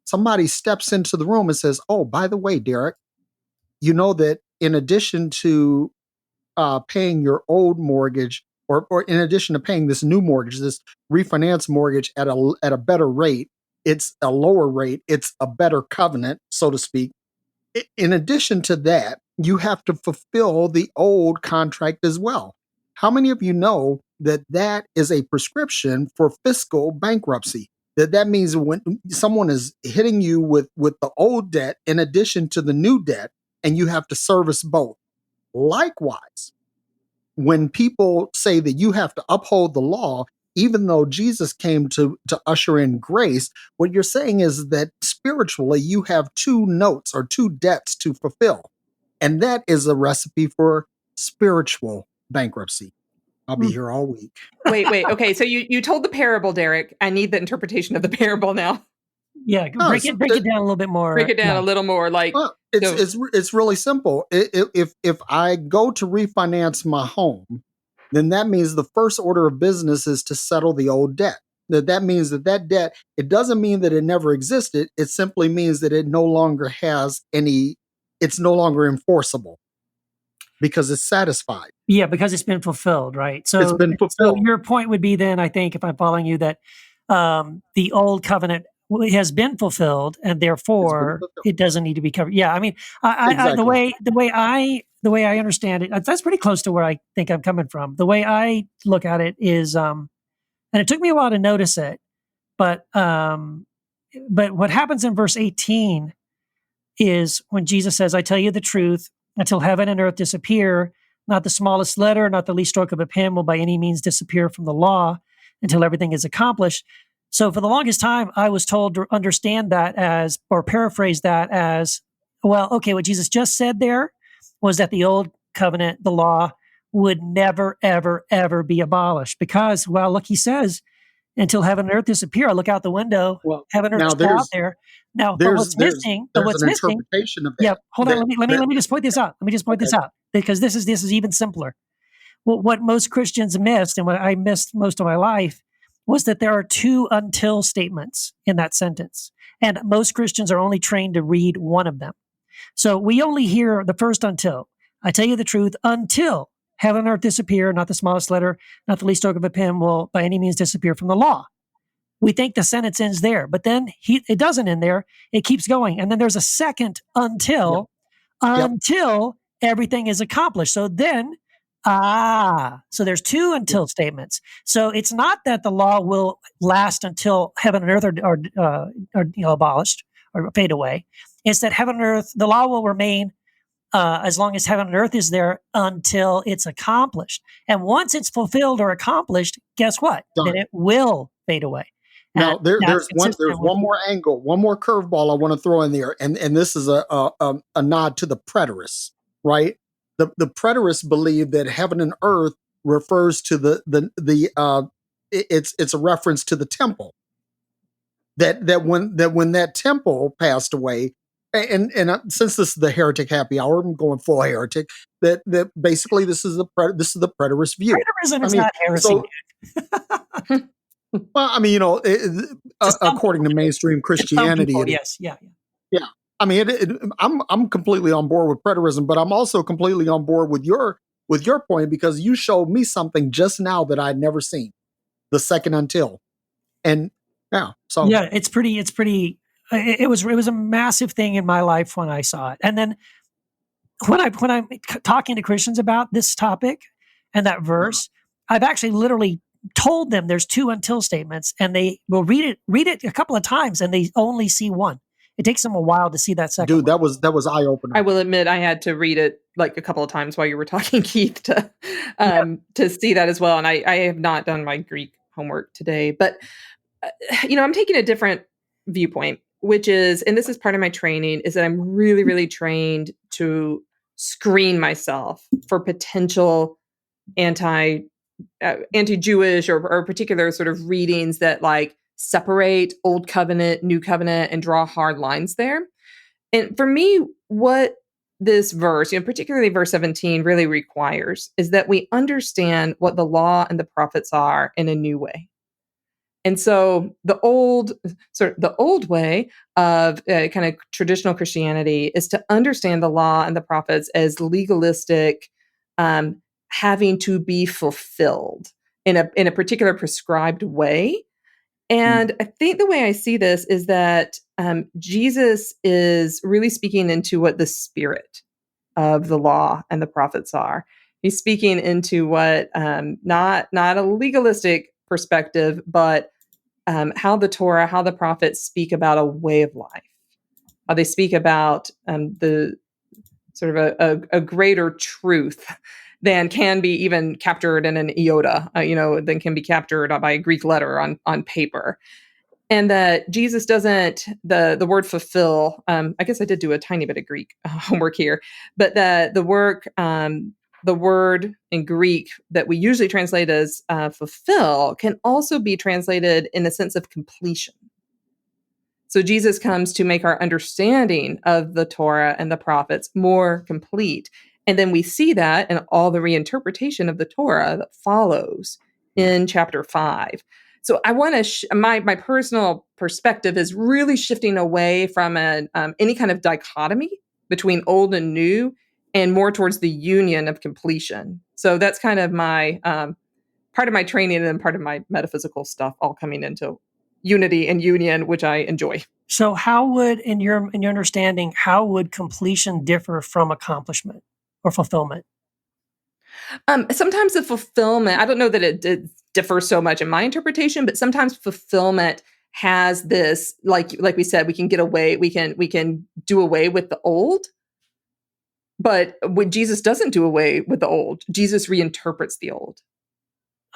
somebody steps into the room and says, oh, by the way, Derek, you know that in addition to paying your old mortgage, or in addition to paying this new mortgage, this refinance mortgage at a better rate, it's a lower rate, it's a better covenant, so to speak. In addition to that, you have to fulfill the old contract as well. How many of you know that that is a prescription for fiscal bankruptcy? That means when someone is hitting you with the old debt in addition to the new debt, and you have to service both. Likewise, when people say that you have to uphold the law, even though Jesus came to usher in grace, what you're saying is that spiritually you have two notes or two debts to fulfill. And that is a recipe for spiritual bankruptcy. I'll be here all week. Wait. Okay, so you told the parable, Derek. I need the interpretation of the parable now. Yeah, break it down a little bit more. Break it down a little more. Like, well, it's really simple. If I go to refinance my home, then that means the first order of business is to settle the old debt. That means that debt, it doesn't mean that it never existed. It simply means that it no longer has any, it's no longer enforceable because it's satisfied. Yeah, because it's been fulfilled, right? So it's been fulfilled. So your point would be then, I think, if I'm following you, that the old covenant has been fulfilled, and therefore it doesn't need to be covered. Yeah, I mean, exactly. the way I understand it, that's pretty close to where I think I'm coming from. The way I look at it is, and it took me a while to notice it, but what happens in verse 18 is when Jesus says, "I tell you the truth, until heaven and earth disappear, not the smallest letter, not the least stroke of a pen will by any means disappear from the law until everything is accomplished." So for the longest time, I was told to understand that as, or paraphrase that as, well, okay, what Jesus just said there was that the old covenant, the law, would never, ever, ever be abolished because, well, look, he says, until heaven and earth disappear. I look out the window, heaven and earth is out there. Now, but what's missing? Interpretation of that. Yeah, hold on. Let me just point this out. This out because this is even simpler. Well, what most Christians missed, and what I missed most of my life, was that there are two until statements in that sentence. And most Christians are only trained to read one of them. So we only hear the first until. I tell you the truth, until heaven and earth disappear, not the smallest letter, not the least stroke of a pen will by any means disappear from the law. We think the sentence ends there, but then it doesn't end there. It keeps going. And then there's a second until everything is accomplished. So then, so there's two until statements. So it's not that the law will last until heaven and earth are abolished or fade away. It's that heaven and earth, the law will remain as long as heaven and earth is there until it's accomplished. And once it's fulfilled or accomplished, guess what? Done. Then it will fade away. Now there's one more angle, one more curveball I want to throw in there, and this is a nod to the preterists, right? The preterists believe that heaven and earth refers to it's a reference to the temple. That when that temple passed away, and since this is the heretic happy hour, I'm going full heretic. That basically this is the preterist view. Preterism is not heresy. Well, I mean, according to mainstream Christianity, people, yes, yeah. I mean, I'm completely on board with preterism, but I'm also completely on board with your point because you showed me something just now that I'd never seen. The second until, and so it's pretty. It was a massive thing in my life when I saw it, and then when I'm talking to Christians about this topic and that verse, I've actually literally told them there's two until statements, and they will read it a couple of times, and they only see one. It takes them a while to see that second. Dude, that was eye opening. I will admit I had to read it like a couple of times while you were talking, Keith, to see that as well. And I have not done my Greek homework today, but I'm taking a different viewpoint, which is, and this is part of my training, is that I'm really, really trained to screen myself for potential anti-Jewish or particular sort of readings that like separate old covenant, new covenant, and draw hard lines there. And for me, what this verse, particularly verse 17, really requires is that we understand what the law and the prophets are in a new way. And so the old way of kind of traditional Christianity is to understand the law and the prophets as legalistic, having to be fulfilled in a particular prescribed way. And I think the way I see this is that Jesus is really speaking into what the spirit of the law and the prophets are. He's speaking into what not a legalistic perspective, but how the Torah, how the prophets speak about a way of life, how they speak about the sort of a greater truth than can be even captured in an iota, than can be captured by a Greek letter on paper. And that Jesus doesn't, the word fulfill, I guess I did do a tiny bit of Greek homework here, but the word in Greek that we usually translate as fulfill can also be translated in the sense of completion. So Jesus comes to make our understanding of the Torah and the prophets more complete. And then we see that in all the reinterpretation of the Torah that follows in chapter 5. So I want to, my personal perspective is really shifting away from any kind of dichotomy between old and new and more towards the union of completion. So that's kind of my part of my training and part of my metaphysical stuff all coming into unity and union, which I enjoy. So how would, in your understanding, how would completion differ from accomplishment or fulfillment? Sometimes the fulfillment, I don't know that it differs so much in my interpretation, but sometimes fulfillment has this, like we said, we can get away, we can do away with the old. But when Jesus doesn't do away with the old, Jesus reinterprets the old.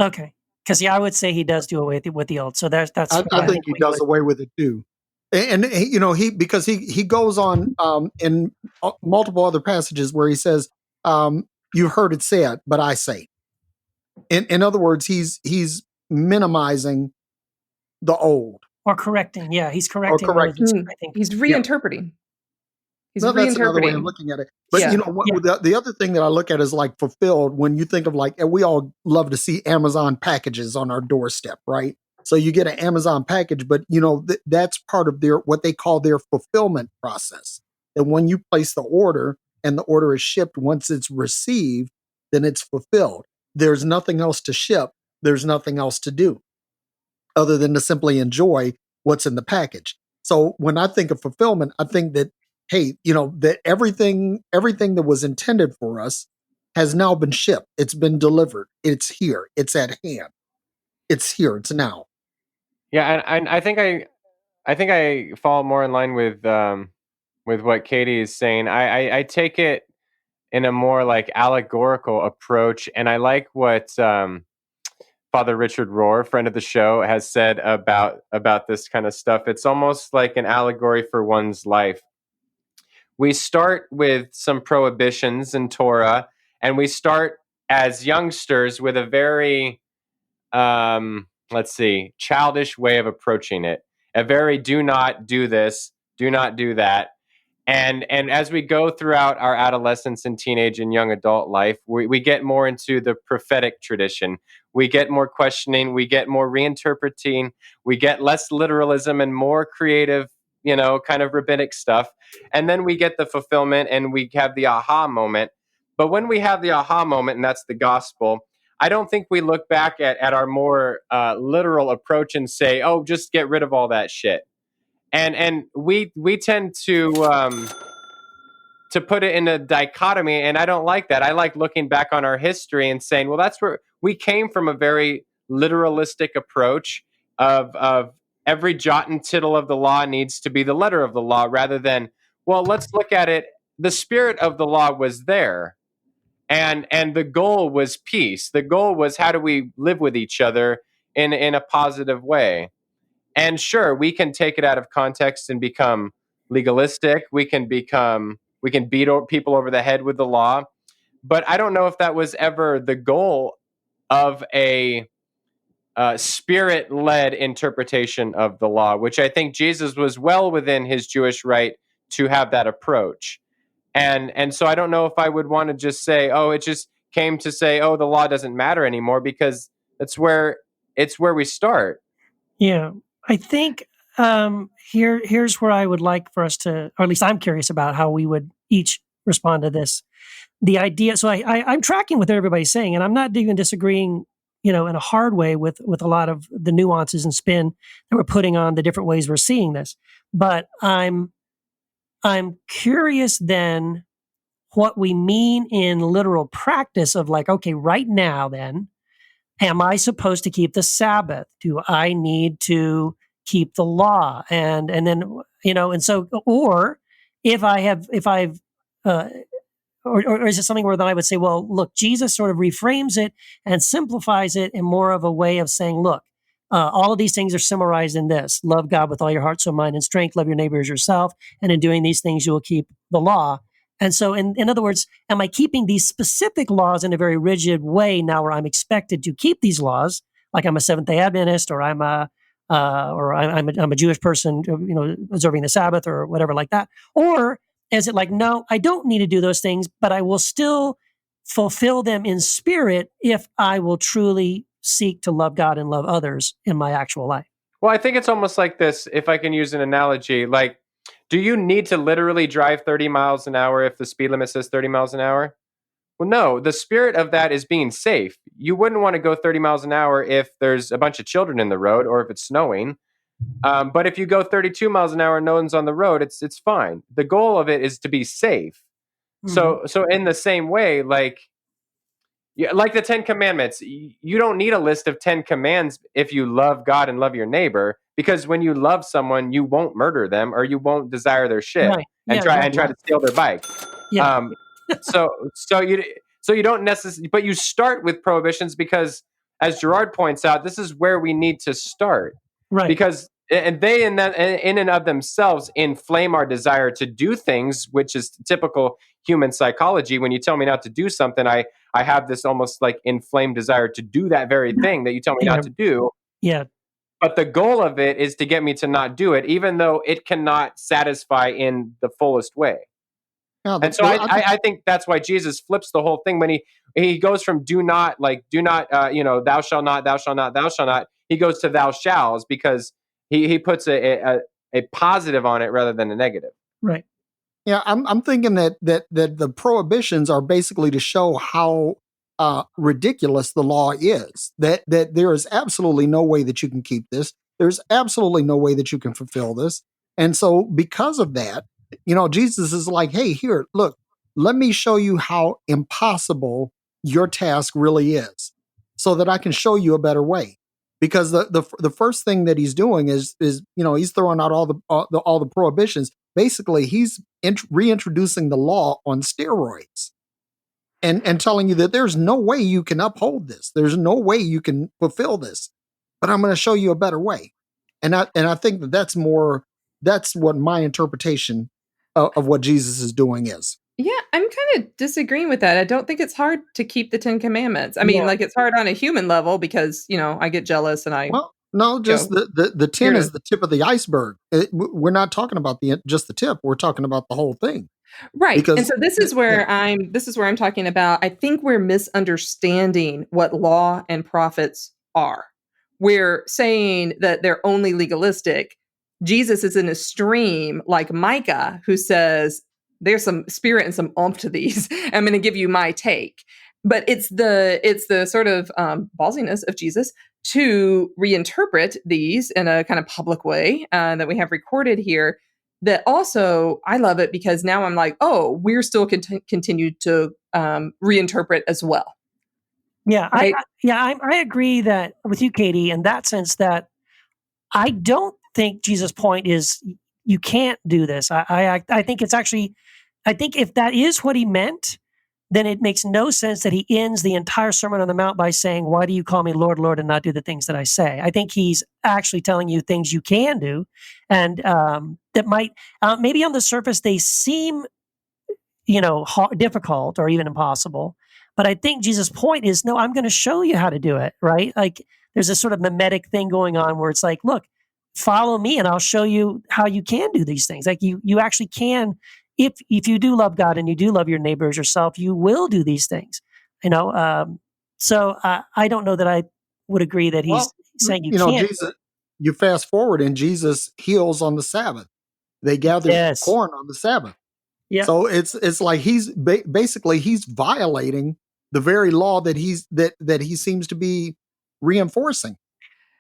Okay. Because I would say he does do away with the old. So that's. I think he does away with it too, and because he goes on in multiple other passages where he says, "You heard it said, but I say." In other words, he's minimizing the old or correcting. Yeah, he's correcting. He's reinterpreting. No, that's another way of looking at it. But the other thing that I look at is like fulfilled when you think of and we all love to see Amazon packages on our doorstep, right? So you get an Amazon package, but that's part of what they call their fulfillment process. And when you place the order and the order is shipped, once it's received, then it's fulfilled. There's nothing else to ship. There's nothing else to do other than to simply enjoy what's in the package. So when I think of fulfillment, I think that, hey, that everything that was intended for us has now been shipped. It's been delivered. It's here. It's at hand. It's here. It's now. Yeah, and I think I fall more in line with what Katie is saying. I take it in a more like allegorical approach, and I like what Father Richard Rohr, friend of the show, has said about this kind of stuff. It's almost like an allegory for one's life. We start with some prohibitions in Torah, and we start as youngsters with a very, childish way of approaching it. A very do not do this, do not do that. And as we go throughout our adolescence and teenage and young adult life, we get more into the prophetic tradition. We get more questioning. We get more reinterpreting. We get less literalism and more creative, kind of rabbinic stuff. And then we get the fulfillment and we have the aha moment. But when we have the aha moment, and that's the gospel, I don't think we look back at our more literal approach and say, oh, just get rid of all that shit. And we tend to put it in a dichotomy, and I don't like that. I like looking back on our history and saying, well, that's where we came from, a very literalistic approach of every jot and tittle of the law needs to be the letter of the law, rather than, well, let's look at it. The spirit of the law was there, and the goal was peace. The goal was, how do we live with each other in a positive way? And sure, we can take it out of context and become legalistic. We can beat people over the head with the law. But I don't know if that was ever the goal of a spirit-led interpretation of the law, which I think Jesus was well within his Jewish right to have that approach. And so I don't know if I would want to just say, oh, it just came to say, oh, the law doesn't matter anymore, because it's where we start. Yeah, I think here's where I would like for us to, or at least I'm curious about how we would each respond to this. The idea, so I'm tracking with what everybody's saying, and I'm not even disagreeing, in a hard way with a lot of the nuances and spin that we're putting on the different ways we're seeing this. But I'm curious then what we mean in literal practice of like, okay, right now then, am I supposed to keep the Sabbath? Do I need to keep the law? And then, and so, or if I've, or is it something where then I would say, well, look, Jesus sort of reframes it and simplifies it in more of a way of saying, look, all of these things are summarized in this: love God with all your heart, soul, mind, and strength. Love your neighbor as yourself. And in doing these things, you will keep the law. And so, in other words, am I keeping these specific laws in a very rigid way now, where I'm expected to keep these laws, like I'm a Seventh-day Adventist, or I'm a Jewish person, observing the Sabbath or whatever like that? Or is it like, no, I don't need to do those things, but I will still fulfill them in spirit if I will truly seek to love God and love others in my actual life? Well, I think it's almost like this, if I can use an analogy. Like, do you need to literally drive 30 miles an hour if the speed limit says 30 miles an hour? Well, no, the spirit of that is being safe. You wouldn't want to go 30 miles an hour if there's a bunch of children in the road or if it's snowing. But if you go 32 miles an hour and no one's on the road, it's fine. The goal of it is to be safe. Mm-hmm. So in the same way, like the 10 Commandments, you don't need a list of 10 commands if you love God and love your neighbor, because when you love someone, you won't murder them or you won't desire their shit Right. and try to steal their bike. Yeah. So you don't necessarily, but you start with prohibitions because, as Gerard points out, this is where we need to start. Right. Because and they in and of themselves inflame our desire to do things, which is typical human psychology. When you tell me not to do something, I have this almost like inflamed desire to do that very thing that you tell me not to do. Yeah. But the goal of it is to get me to not do it, even though it cannot satisfy in the fullest way. Yeah, And so I think that's why Jesus flips the whole thing when he goes from do not, thou shalt not, thou shalt not, thou shalt not. He goes to thou shalls, because he puts a positive on it rather than a negative. Right. Yeah, I'm thinking that the prohibitions are basically to show how ridiculous the law is. That there is absolutely no way that you can keep this. There's absolutely no way that you can fulfill this. And so, because of that, Jesus is like, hey, here, look, let me show you how impossible your task really is, so that I can show you a better way. Because the first thing that he's doing is he's throwing out all the prohibitions. Basically, he's reintroducing the law on steroids, and telling you that there's no way you can uphold this. There's no way you can fulfill this, but I'm going to show you a better way. And I think that's what my interpretation of what Jesus is doing is. Yeah, I'm kind of disagreeing with that. I don't think it's hard to keep the 10 Commandments. I mean, like, it's hard on a human level because, I get jealous and Well, no, just the 10 is the tip of the iceberg. We're not talking about just the tip. We're talking about the whole thing. Right. Because, and so this is where I'm talking about, I think we're misunderstanding what law and prophets are. We're saying that they're only legalistic. Jesus is in a stream like Micah, who says, there's some spirit and some oomph to these. I'm going to give you my take. But it's the sort of ballsiness of Jesus to reinterpret these in a kind of public way that we have recorded here. That also, I love it because now I'm like, oh, we're still continue to reinterpret as well. Yeah, right? I agree that with you, Katie, in that sense that I don't think Jesus' point is you can't do this. I think it's actually, I think if that is what he meant, then it makes no sense that he ends the entire Sermon on the Mount by saying, why do you call me Lord, Lord, and not do the things that I say? I think he's actually telling you things you can do, and that might, maybe on the surface, they seem, difficult or even impossible. But I think Jesus' point is, no, I'm going to show you how to do it, right? Like, there's a sort of mimetic thing going on where it's like, look, follow me and I'll show you how you can do these things. Like you actually can, if you do love God and you do love your neighbor as yourself, you will do these things. So I don't know that I would agree that he's saying you can't. Jesus. You fast forward, and Jesus heals on the Sabbath. They gathered Yes. corn on the Sabbath. Yeah. So it's like he's basically he's violating the very law that he seems to be reinforcing.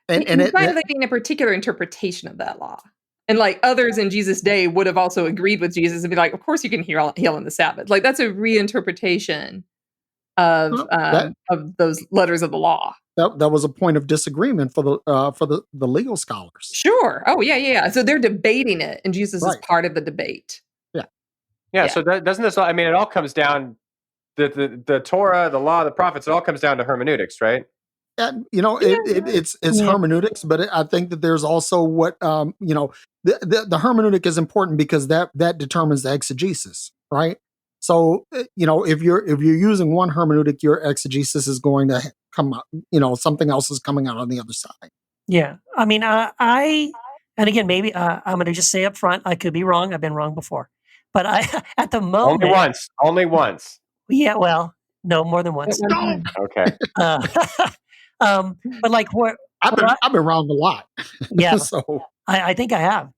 And he's violating a particular interpretation of that law. And like others in Jesus' day would have also agreed with Jesus and be like, of course you can heal on the Sabbath. Like that's a reinterpretation of those letters of the law. That was a point of disagreement for the legal scholars. Sure. Oh yeah. So they're debating it, and Jesus is part of the debate. Yeah. So doesn't this? I mean, it all comes down the Torah, the law, the prophets. It all comes down to hermeneutics, right? It's hermeneutics, but I think that there's also what the hermeneutic is important because that determines the exegesis, right? So if you're using one hermeneutic, your exegesis is going to come out. Something else is coming out on the other side. Yeah, I mean, and again, maybe I'm going to just say up front, I could be wrong. I've been wrong before, but at the moment, only once. Yeah, well, no, more than once. Okay. But like what I've been wrong a lot. Yeah. So I think I have.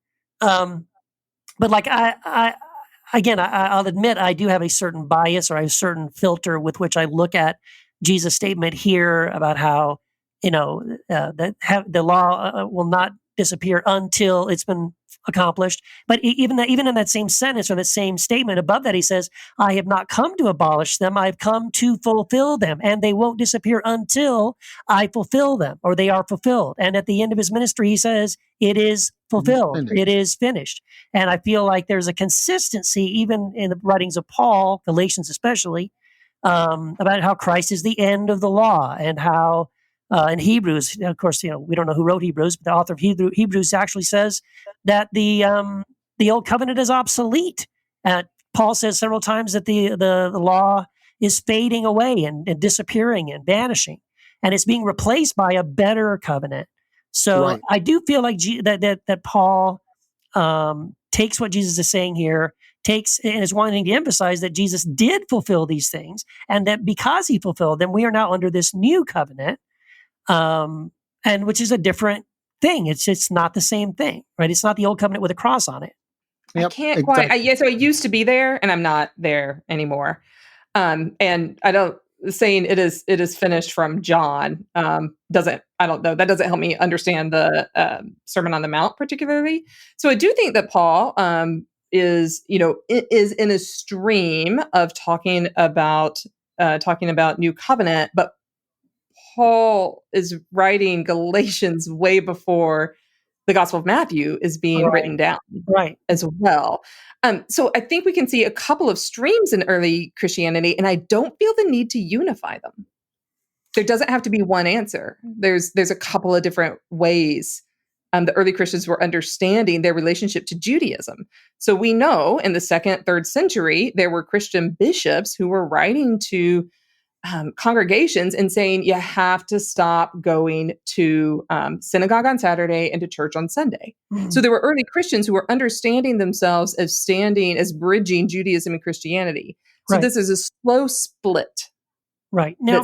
But like I'll admit I do have a certain bias or a certain filter with which I look at Jesus' statement here about how the law will not disappear until it's been accomplished. But even in that same sentence or that same statement above that, he says, I have not come to abolish them. I've come to fulfill them, and they won't disappear until I fulfill them, or they are fulfilled. And at the end of his ministry, he says, it is fulfilled. It is finished. And I feel like there's a consistency, even in the writings of Paul, Galatians especially, about how Christ is the end of the law, and how in Hebrews, of course, we don't know who wrote Hebrews, but the author of Hebrews actually says that the old covenant is obsolete. Paul says several times that the law is fading away and disappearing and vanishing, and it's being replaced by a better covenant. So I do feel like that Paul takes what Jesus is saying here, and is wanting to emphasize that Jesus did fulfill these things, and that because he fulfilled them, we are now under this new covenant. And which is a different thing. It's not the same thing, right? It's not the old covenant with a cross on it. Yep, I can't quite. So I used to be there, and I'm not there anymore. And I don't saying it is finished from John. I don't know. That doesn't help me understand the Sermon on the Mount particularly. So I do think that Paul is in a stream of talking about new covenant, but Paul is writing Galatians way before the Gospel of Matthew is being written down as well. So I think we can see a couple of streams in early Christianity, and I don't feel the need to unify them. There doesn't have to be one answer. There's a couple of different ways the early Christians were understanding their relationship to Judaism. So we know in the 2nd, 3rd century, there were Christian bishops who were writing to congregations and saying, you have to stop going to synagogue on Saturday and to church on Sunday. Mm-hmm. So there were early Christians who were understanding themselves as bridging Judaism and Christianity. So this is a slow split. Right. Now,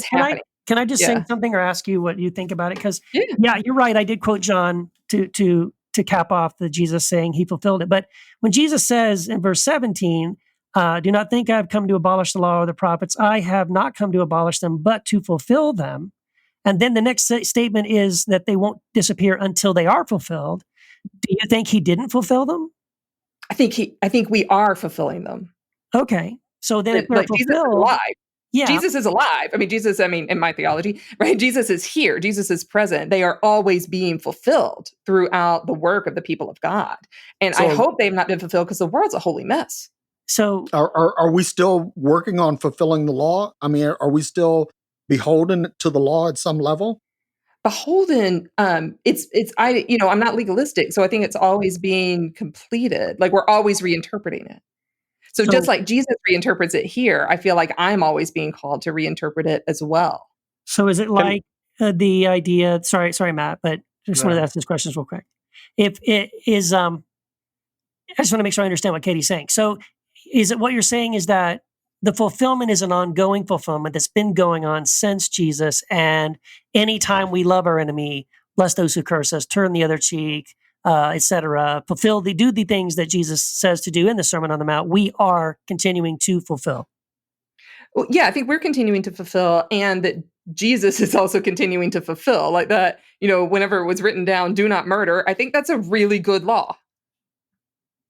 can I just say something or ask you what you think about it? Because you're right. I did quote John to cap off the Jesus saying he fulfilled it. But when Jesus says in verse 17, do not think I have come to abolish the law or the prophets. I have not come to abolish them, but to fulfill them. And then the next statement is that they won't disappear until they are fulfilled. Do you think he didn't fulfill them? I think we are fulfilling them. Okay. So then if they're fulfilled, Jesus is alive. Yeah. Jesus is alive. In my theology, right? Jesus is here. Jesus is present. They are always being fulfilled throughout the work of the people of God. And I hope they've not been fulfilled because the world's a holy mess. So are we still working on fulfilling the law? I mean, are we still beholden to the law at some level? Beholden, I'm not legalistic, so I think it's always being completed. Like we're always reinterpreting it. So just like Jesus reinterprets it here, I feel like I'm always being called to reinterpret it as well. So is it like the idea? Sorry, Matt, but just wanted to ask these questions real quick. If it is, I just want to make sure I understand what Katie's saying. So is it what you're saying is that the fulfillment is an ongoing fulfillment that's been going on since Jesus, and anytime we love our enemy, bless those who curse us, turn the other cheek, etc., do the things that Jesus says to do in the Sermon on the Mount, we are continuing to fulfill. Well, yeah, I think we're continuing to fulfill, and that Jesus is also continuing to fulfill. Like that, whenever it was written down, "Do not murder," I think that's a really good law.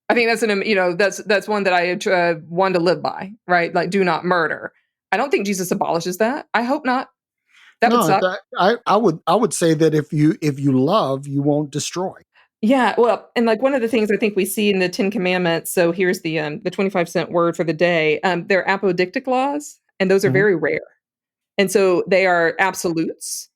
I think that's one that I want to live by, right? Like, do not murder. I don't think Jesus abolishes that. I hope not. That would suck. I would say that if you love, you won't destroy. Yeah, well, and like one of the things I think we see in the Ten Commandments. So here's the 25-cent word for the day. They're apodictic laws, and those are very rare, and so they are absolutes.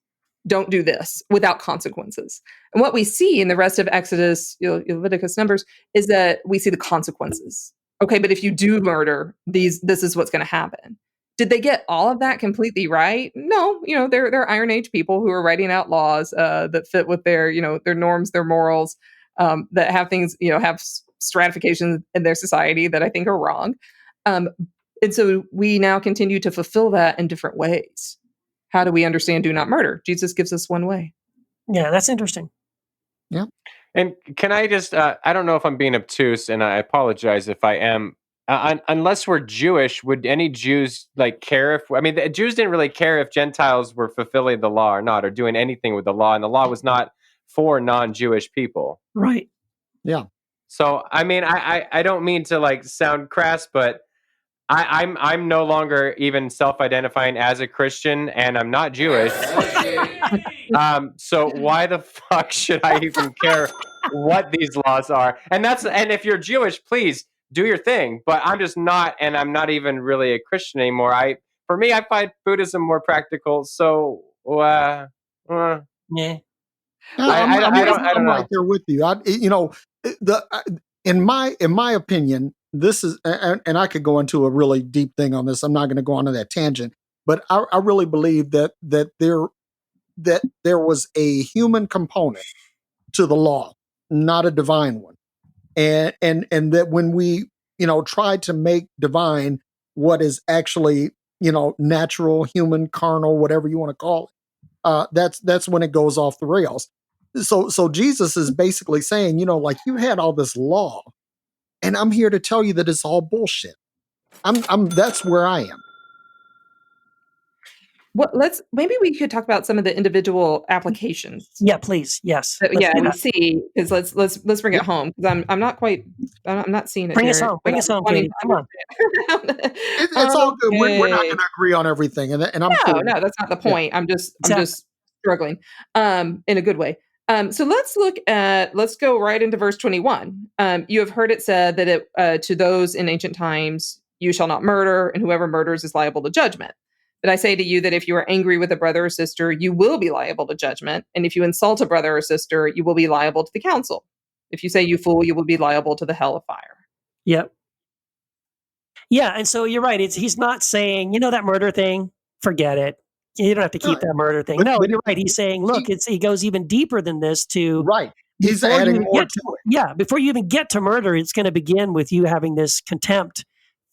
Don't do this without consequences. And what we see in the rest of Exodus, Leviticus, Numbers, is that we see the consequences. Okay, but if you do murder, this is what's going to happen. Did they get all of that completely right? No, they're Iron Age people who are writing out laws that fit with their norms, their morals, that have things, have stratifications in their society that I think are wrong. And so we now continue to fulfill that in different ways. How do we understand do not murder? Jesus gives us one way. Yeah, that's interesting. Yeah. And can I just, I don't know if I'm being obtuse, and I apologize if I am. Unless we're Jewish, would any Jews care the Jews didn't really care if Gentiles were fulfilling the law or not, or doing anything with the law, and the law was not for non-Jewish people. Right. Yeah. So, I don't mean to sound crass, but I'm no longer even self-identifying as a Christian, and I'm not Jewish. So why the fuck should I even care what these laws are? And if you're Jewish, please do your thing. But I'm just not, and I'm not even really a Christian anymore. For me, I find Buddhism more practical. So, yeah. I'm right there with you. In my opinion, this is, and I could go into a really deep thing on this. I'm not going to go on to that tangent, but I really believe that there was a human component to the law, not a divine one, and that when we try to make divine what is actually natural, human, carnal, whatever you want to call it, that's when it goes off the rails. So Jesus is basically saying, you had all this law, and I'm here to tell you that it's all bullshit. That's where I am. Well, maybe we could talk about some of the individual applications. Yeah, please. Yes. We see, because let's bring it home, because I'm not seeing it. Bring us home, Katie. Come on. It's all good. We're not going to agree on everything, and I'm cool. No, that's not the point. Yeah. I'm just struggling in a good way. So let's go right into verse 21. You have heard it said that to those in ancient times, you shall not murder, and whoever murders is liable to judgment. But I say to you that if you are angry with a brother or sister, you will be liable to judgment. And if you insult a brother or sister, you will be liable to the council. If you say you fool, you will be liable to the hell of fire. Yep. Yeah, and so you're right. He's not saying, that murder thing, forget it. You don't have to keep that murder thing. But you're right. He's saying, look, he goes even deeper than this to... Right. He's adding more to it. Yeah, before you even get to murder, it's going to begin with you having this contempt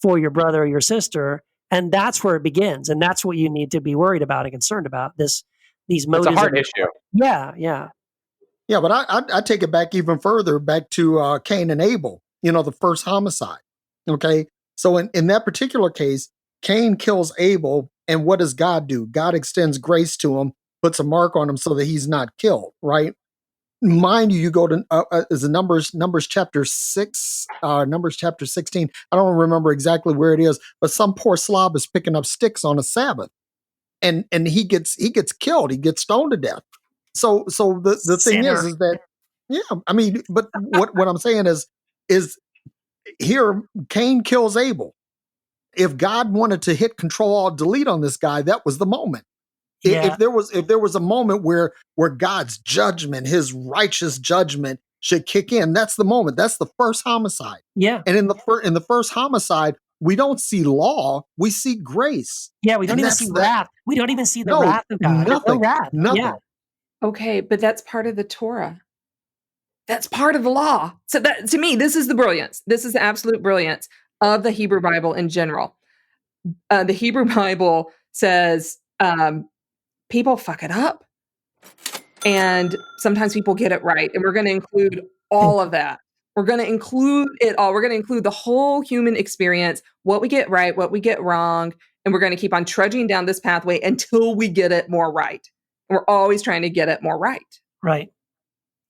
for your brother or your sister. And that's where it begins. And that's what you need to be worried about and concerned about. These motives. It's a heart issue. Yeah, yeah. Yeah, but I take it back even further, back to Cain and Abel, the first homicide. Okay? So in that particular case, Cain kills Abel, and what does God do? God extends grace to him, puts a mark on him so that he's not killed, right? Mind you, you go to is it Numbers chapter 6, Numbers chapter 16. I don't remember exactly where it is, but some poor slob is picking up sticks on a Sabbath, and he gets killed. He gets stoned to death. So the thing is that but what I'm saying is here Cain kills Abel. If God wanted to hit Control-Alt-Delete on this guy, that was the moment. Yeah. If there was a moment where God's judgment, his righteous judgment, should kick in, that's the moment. That's the first homicide. Yeah. And in the first homicide, we don't see law, we see grace. Yeah, we don't even see wrath. We don't even see the wrath of God. Nothing. No wrath. Nothing. Yeah. Okay, but that's part of the Torah. That's part of the law. So that, to me, this is the brilliance. This is the absolute brilliance. of the Hebrew Bible in general. The Hebrew Bible says people fuck it up, and sometimes people get it right, and we're going to include all of that. We're going to include it all. We're going to include the whole human experience, what we get right, what we get wrong, and we're going to keep on trudging down this pathway until we get it more right. And we're always trying to get it more right. Right.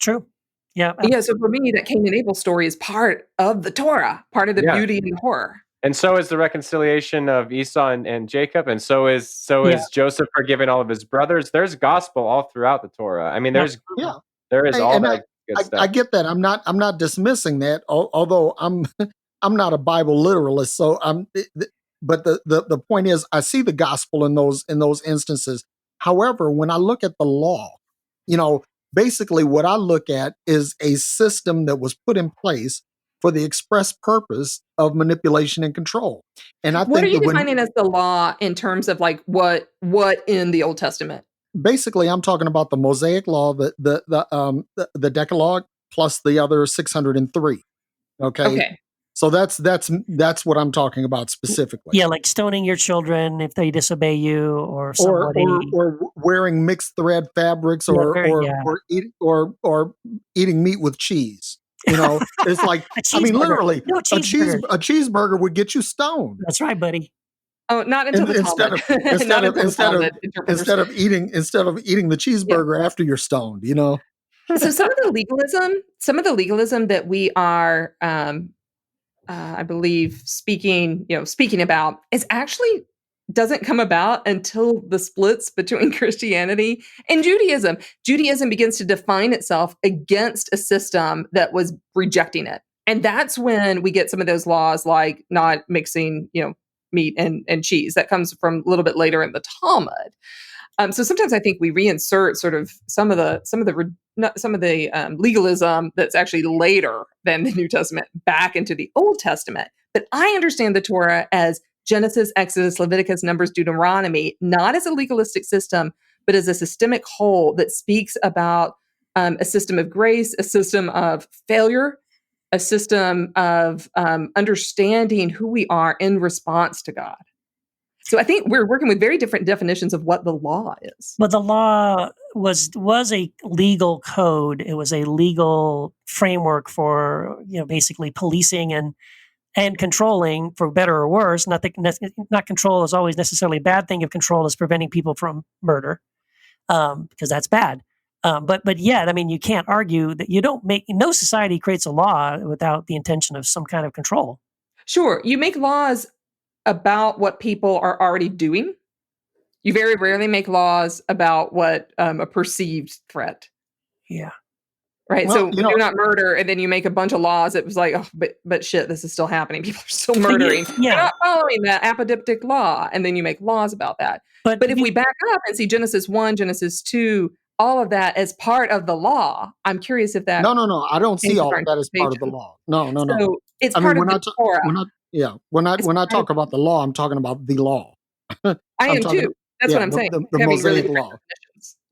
True. Yeah. Yeah. So for me, that Cain and Abel story is part of the Torah, part of the beauty and horror. And so is the reconciliation of Esau and Jacob, and so is Joseph forgiving all of his brothers. There's gospel all throughout the Torah. I mean, there is all that good stuff. I get that. I'm not dismissing that. Although I'm not a Bible literalist. So but the point is, I see the gospel in those instances. However, when I look at the law, basically what I look at is a system that was put in place for the express purpose of manipulation and control. And I think what are you defining as the law in terms of like what in the Old Testament? Basically, I'm talking about the Mosaic Law, the Decalogue, plus the other 603. Okay. So that's what I'm talking about specifically. Yeah, like stoning your children if they disobey you, or somebody, or wearing mixed thread fabrics, or eating meat with cheese. It's like literally, a cheeseburger would get you stoned. That's right, buddy. Oh, not until the Talmud. Instead of eating the cheeseburger after you're stoned. So some of the legalism that we are, I believe, speaking about is actually doesn't come about until the splits between Christianity and Judaism. Judaism begins to define itself against a system that was rejecting it. And that's when we get some of those laws like not mixing, meat and cheese. That comes from a little bit later in the Talmud. So sometimes I think we reinsert sort of some of the legalism that's actually later than the New Testament back into the Old Testament. But I understand the Torah as Genesis, Exodus, Leviticus, Numbers, Deuteronomy, not as a legalistic system, but as a systemic whole that speaks about a system of grace, a system of failure, a system of understanding who we are in response to God. So I think we're working with very different definitions of what the law is. But the law was a legal code. It was a legal framework for basically policing and controlling, for better or worse. Not control is always necessarily a bad thing if control is preventing people from murder, because that's bad. But yet, you can't argue that no society creates a law without the intention of some kind of control. Sure. You make laws about what people are already doing. You very rarely make laws about what a perceived threat. Yeah. Right. Well, so you do not murder, and then you make a bunch of laws. It was like, oh, but shit, this is still happening. People are still murdering. Yeah. You're not following the apodictic law, and then you make laws about that. But if we back up and see Genesis 1, Genesis 2, all of that as part of the law, I'm curious if that. No. I don't see all of that as part of the law. No. So it's part of the Torah. When I talk about the law, I'm talking about the law. I am too. That's what I'm saying. The Mosaic law.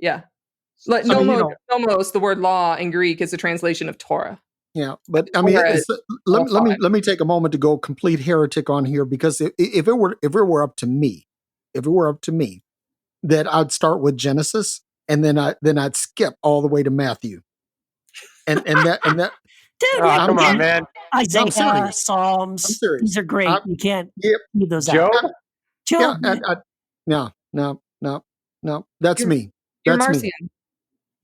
Yeah. Nomos, the word law in Greek, is a translation of Torah. Yeah, but let me take a moment to go complete heretic on here, because if it were up to me, that I'd start with Genesis and then I'd skip all the way to Matthew, and that. Dude, come on, man! Isaiah, Psalms, these are great. You can't leave those out. Job? No. That's me. You're Marcion. Me.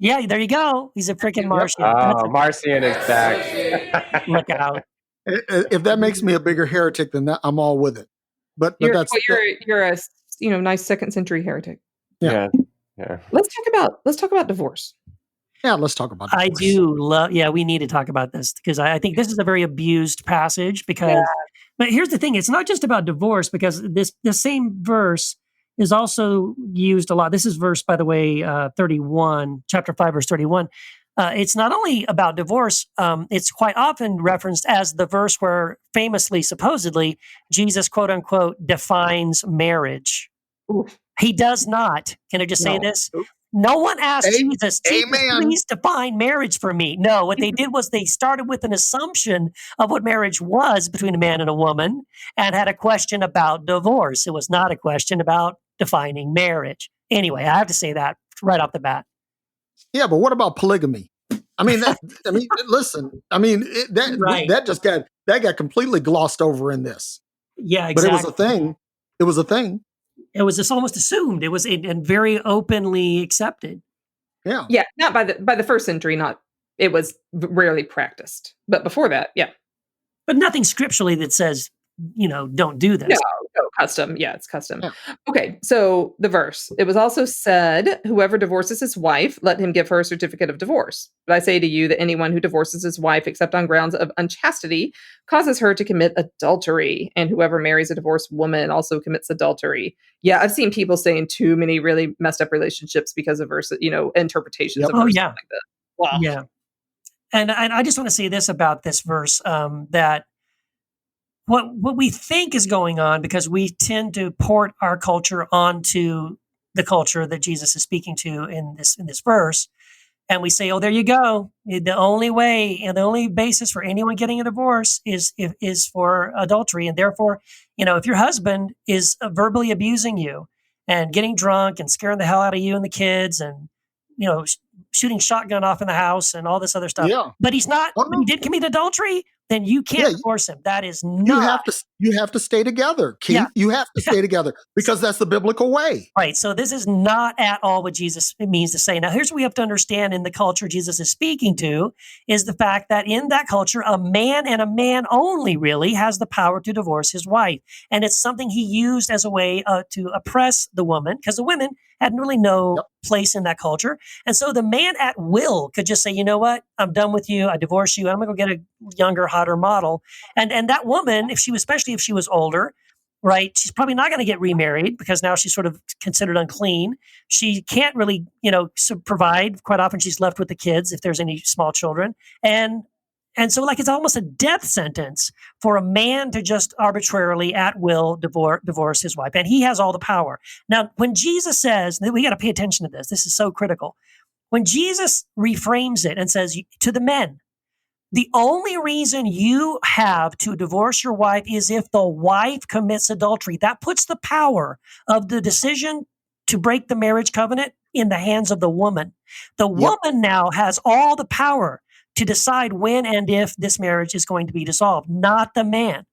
Yeah, there you go. He's a freaking Marcion. Oh, Marcion is back. Look out! If that makes me a bigger heretic than that, I'm all with it. But you're a nice second century heretic. Yeah. Let's talk about divorce. Yeah, let's talk about divorce. I do love. Yeah, we need to talk about this, because I think this is a very abused passage. But here's the thing: it's not just about divorce, because the same verse is also used a lot. This is verse, by the way, 31, chapter 5, verse 31. It's not only about divorce, it's quite often referenced as the verse where famously, supposedly, Jesus, quote unquote, defines marriage. Oof. He does not. Can I just say this? No one asked Jesus, Amen. please define marriage for me. No, what they did was they started with an assumption of what marriage was between a man and a woman and had a question about divorce. It was not a question about defining marriage. Anyway, I have to say that right off the bat. Yeah, but what about polygamy? I mean, listen. I mean, that got completely glossed over in this. Yeah, exactly. But it was a thing. It was a thing. It was just almost assumed. It was and very openly accepted. Yeah. Yeah, not by the first century. Not it was rarely practiced, but before that, yeah. But nothing scripturally that says, don't do this. No, custom. Yeah, it's custom. Yeah. Okay, so the verse. It was also said, whoever divorces his wife, let him give her a certificate of divorce. But I say to you that anyone who divorces his wife except on grounds of unchastity causes her to commit adultery. And whoever marries a divorced woman also commits adultery. Yeah, I've seen people saying too many really messed up relationships because of verse, interpretations of verses like that. Wow. Yeah. And I just want to say this about this verse, that what we think is going on, because we tend to port our culture onto the culture that Jesus is speaking to in this verse, and we say, "Oh, there you go. The only way and the only basis for anyone getting a divorce is for adultery, and therefore, if your husband is verbally abusing you and getting drunk and scaring the hell out of you and the kids, and shooting shotgun off in the house and all this other stuff, but he's not. But he did commit adultery." Then you can't divorce him. That is not. You have to stay together, Keith. Yeah. You have to stay together because that's the biblical way. Right. So this is not at all what Jesus means to say. Now, here's what we have to understand in the culture Jesus is speaking to is the fact that in that culture, a man and a man only really has the power to divorce his wife. And it's something he used as a way to oppress the woman, because the women had really no place in that culture. And so the man at will could just say, you know what, I'm done with you. I divorce you. I'm going to go get a younger, hotter model. And that woman, especially if she was older, right, she's probably not going to get remarried because now she's sort of considered unclean. She can't really, provide. Quite often she's left with the kids if there's any small children. And so it's almost a death sentence for a man to just arbitrarily at will divorce his wife. And he has all the power. Now, when Jesus says, we got to pay attention to this. This is so critical. When Jesus reframes it and says to the men, the only reason you have to divorce your wife is if the wife commits adultery. That puts the power of the decision to break the marriage covenant in the hands of the woman. The woman now has all the power to decide when and if this marriage is going to be dissolved, not the man.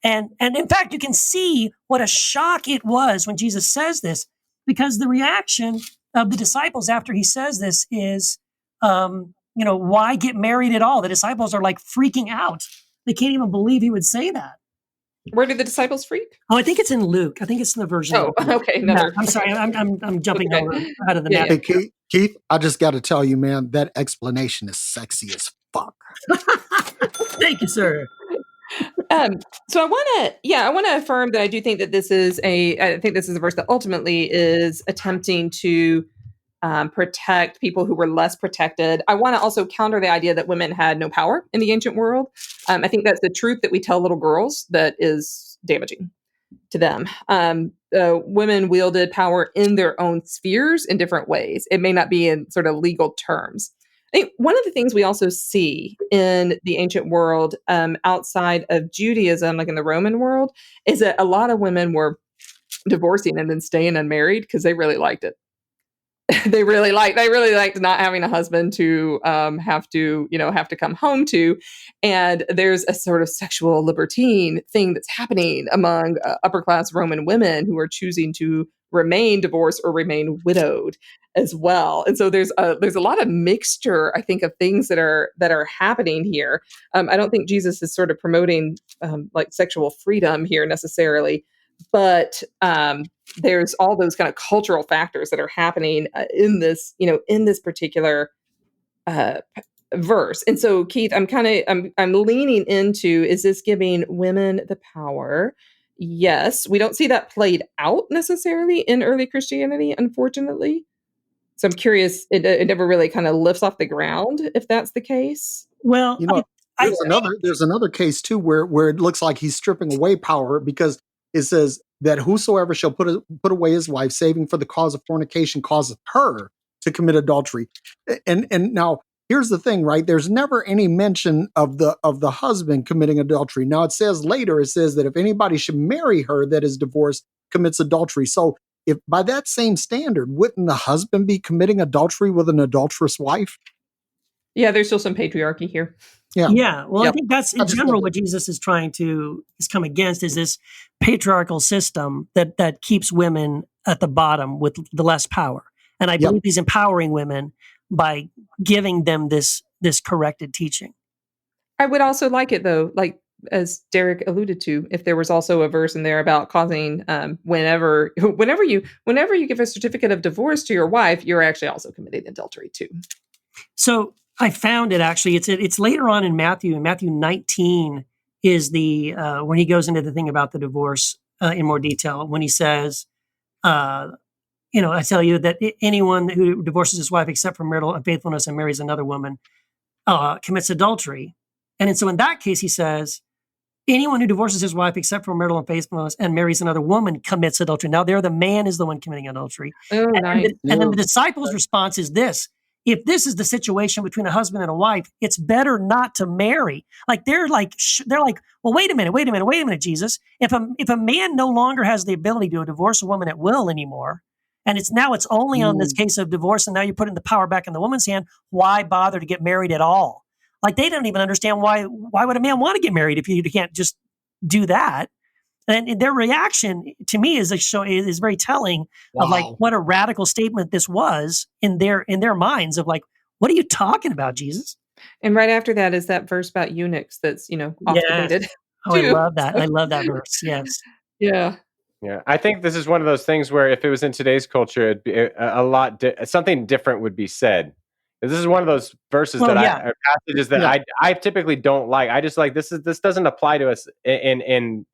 And in fact, you can see what a shock it was when Jesus says this, because the reaction of the disciples after he says this is, why get married at all? The disciples are freaking out. They can't even believe he would say that. Where did the disciples freak? Oh, I think it's in Luke. I think it's in the version. Oh, okay. No, I'm sorry. I'm jumping over out of the map. Hey, Keith, I just got to tell you, man, that explanation is sexy as fuck. Thank you, sir. So I want to affirm that I do think that I think this is a verse that ultimately is attempting to protect people who were less protected. I want to also counter the idea that women had no power in the ancient world. I think that's the truth that we tell little girls that is damaging to them. Women wielded power in their own spheres in different ways. It may not be in sort of legal terms. I think one of the things we also see in the ancient world, outside of Judaism, like in the Roman world, is that a lot of women were divorcing and then staying unmarried because they really liked it. They really liked not having a husband to have to come home to. And there's a sort of sexual libertine thing that's happening among upper class Roman women who are choosing to remain divorced or remain widowed as well. And so there's a lot of mixture, I think, of things that are happening here. I don't think Jesus is sort of promoting sexual freedom here necessarily, but there's all those kind of cultural factors that are happening in this particular verse. And so, Keith, I'm leaning into, is this giving women the power? Yes. We don't see that played out necessarily in early Christianity, unfortunately. So I'm curious, it never really kind of lifts off the ground if that's the case. Well, there's another case too where it looks like he's stripping away power, because it says that whosoever shall put away his wife, saving for the cause of fornication, causeth her to commit adultery. And now here's the thing, right? There's never any mention of the husband committing adultery. Now it says that if anybody should marry her that is divorced, commits adultery. So if by that same standard, wouldn't the husband be committing adultery with an adulterous wife? Yeah, there's still some patriarchy here. Yeah. Well, I Yep. think that's in general what Jesus is trying to come against is this patriarchal system that keeps women at the bottom with the less power. And I believe he's empowering women by giving them this corrected teaching. I would also like it though, like as Derek alluded to, if there was also a verse in there about causing whenever you give a certificate of divorce to your wife, you're actually also committing adultery too. So I found it actually. It's later on in Matthew. In Matthew 19 is the when he goes into the thing about the divorce in more detail. When he says, I tell you that anyone who divorces his wife except for marital unfaithfulness and marries another woman commits adultery. And so in that case, he says, anyone who divorces his wife except for marital unfaithfulness and marries another woman commits adultery. Now there, the man is the one committing adultery. Oh, nice. And then the disciples' response is this. If this is the situation between a husband and a wife, it's better not to marry. Like they're like, well, wait a minute, Jesus. If a man no longer has the ability to divorce a woman at will anymore, and it's only on this case of divorce, and now you're putting the power back in the woman's hand, why bother to get married at all? Like they don't even understand why would a man want to get married if you can't just do that? And their reaction to me is very telling of like what a radical statement this was in their minds of like, what are you talking about, Jesus? And right after that is that verse about eunuchs that's, off debated. Oh, I love that. I love that verse. Yes. Yeah. Yeah. I think this is one of those things where if it was in today's culture, it'd be something different would be said. This is one of those verses passages that I typically don't like. I just like this doesn't apply to us in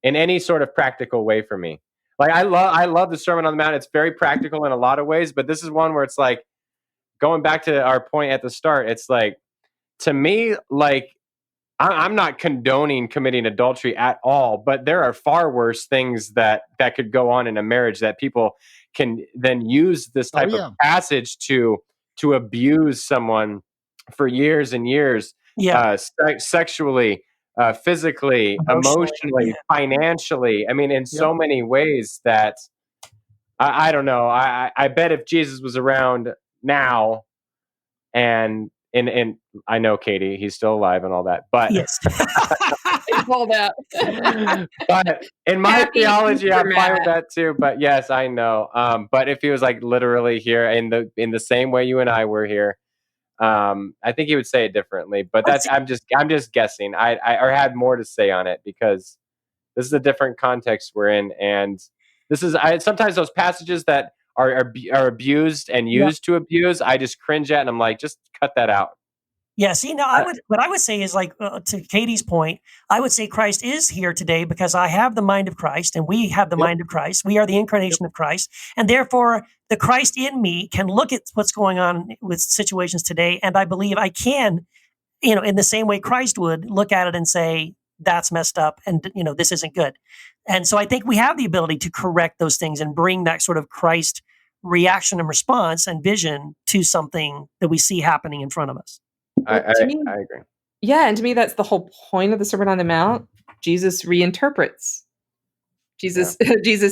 any sort of practical way for me. Like I love the Sermon on the Mount. It's very practical in a lot of ways, but this is one where it's like going back to our point at the start. It's like, to me, like I'm not condoning committing adultery at all, but there are far worse things that could go on in a marriage that people can then use this type of passage to abuse someone for years and years, sexually, physically, emotionally, financially. I mean, in so many ways that I don't know. I bet if Jesus was around now, and I know Katie, he's still alive and all that, but all that. But in my theology, I'm fine with that too. But yes, I know. But if he was like literally here in the same way you and I were here, I think he would say it differently. But I'm just guessing. I had more to say on it because this is a different context we're in, and this is sometimes those passages that are abused and used to abuse, I just cringe at, and I'm like, just cut that out. Yeah, see, now what I would say is like, to Katie's point, I would say Christ is here today because I have the mind of Christ and we have the mind of Christ. We are the incarnation of Christ. And therefore, the Christ in me can look at what's going on with situations today. And I believe I can, in the same way Christ would look at it and say, that's messed up and, this isn't good. And so I think we have the ability to correct those things and bring that sort of Christ reaction and response and vision to something that we see happening in front of us. I agree. Yeah, and to me, that's the whole point of the Sermon on the Mount. Jesus reinterprets. Jesus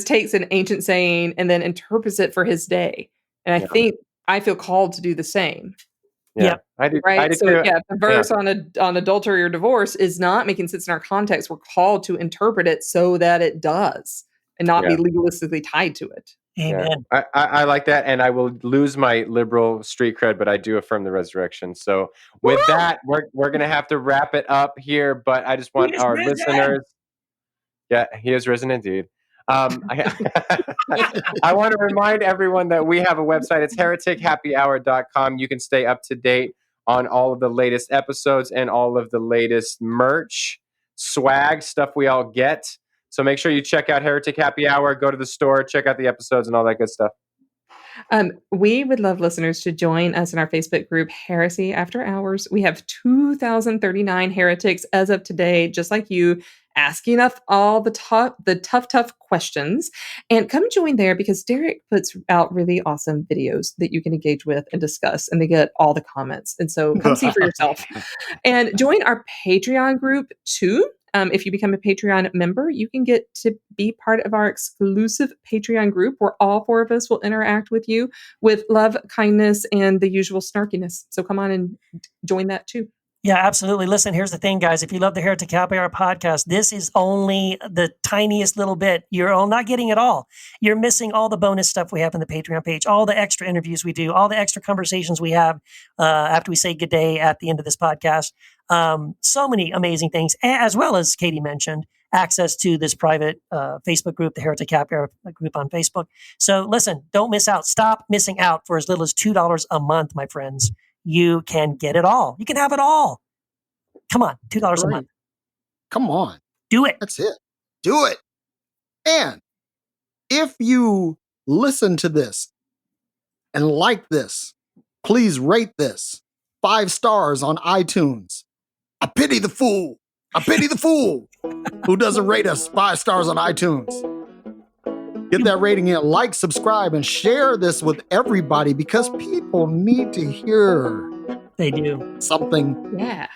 takes an ancient saying and then interprets it for his day. And I think I feel called to do the same. Yeah, I do. Right. I do so too. the verse on adultery or divorce is not making sense in our context. We're called to interpret it so that it does, and not be legalistically tied to it. Amen. Yeah. I like that, and I will lose my liberal street cred, but I do affirm the resurrection. So with that, we're gonna have to wrap it up here. But I just want our listeners. Yeah, he is risen indeed. I want to remind everyone that we have a website. It's heretichappyhour.com. You can stay up to date on all of the latest episodes and all of the latest merch, swag, stuff we all get. So make sure you check out Heretic Happy Hour, go to the store, check out the episodes and all that good stuff. We would love listeners to join us in our Facebook group, Heresy After Hours. We have 2,039 heretics as of today, just like you, asking us all the tough questions. And come join there because Derek puts out really awesome videos that you can engage with and discuss, and they get all the comments. And so come see for yourself. And join our Patreon group too. If you become a Patreon member, you can get to be part of our exclusive Patreon group where all four of us will interact with you with love, kindness, and the usual snarkiness. So come on and join that too. Yeah, absolutely. Listen, here's the thing, guys. If you love the Heretic Happy Hour podcast, this is only the tiniest little bit. You're all not getting it all. You're missing all the bonus stuff we have in the Patreon page, all the extra interviews we do, all the extra conversations we have after we say good day at the end of this podcast. So many amazing things, as well as Katie mentioned, access to this private Facebook group, the Heretic Happy Hour group on Facebook. So listen, don't miss out. Stop missing out for as little as $2 a month, my friends. You can get it all. You can have it all. Come on, $2 a month. Come on. Do it. That's it. Do it. And if you listen to this and like this, please rate this 5 stars on iTunes. I pity the fool. I pity the fool who doesn't rate us 5 stars on iTunes. Get that rating in, like, subscribe, and share this with everybody because people need to hear. They do. Something Yeah.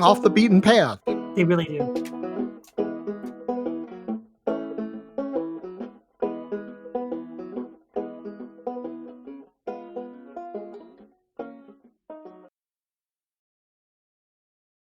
off the beaten path. They really do.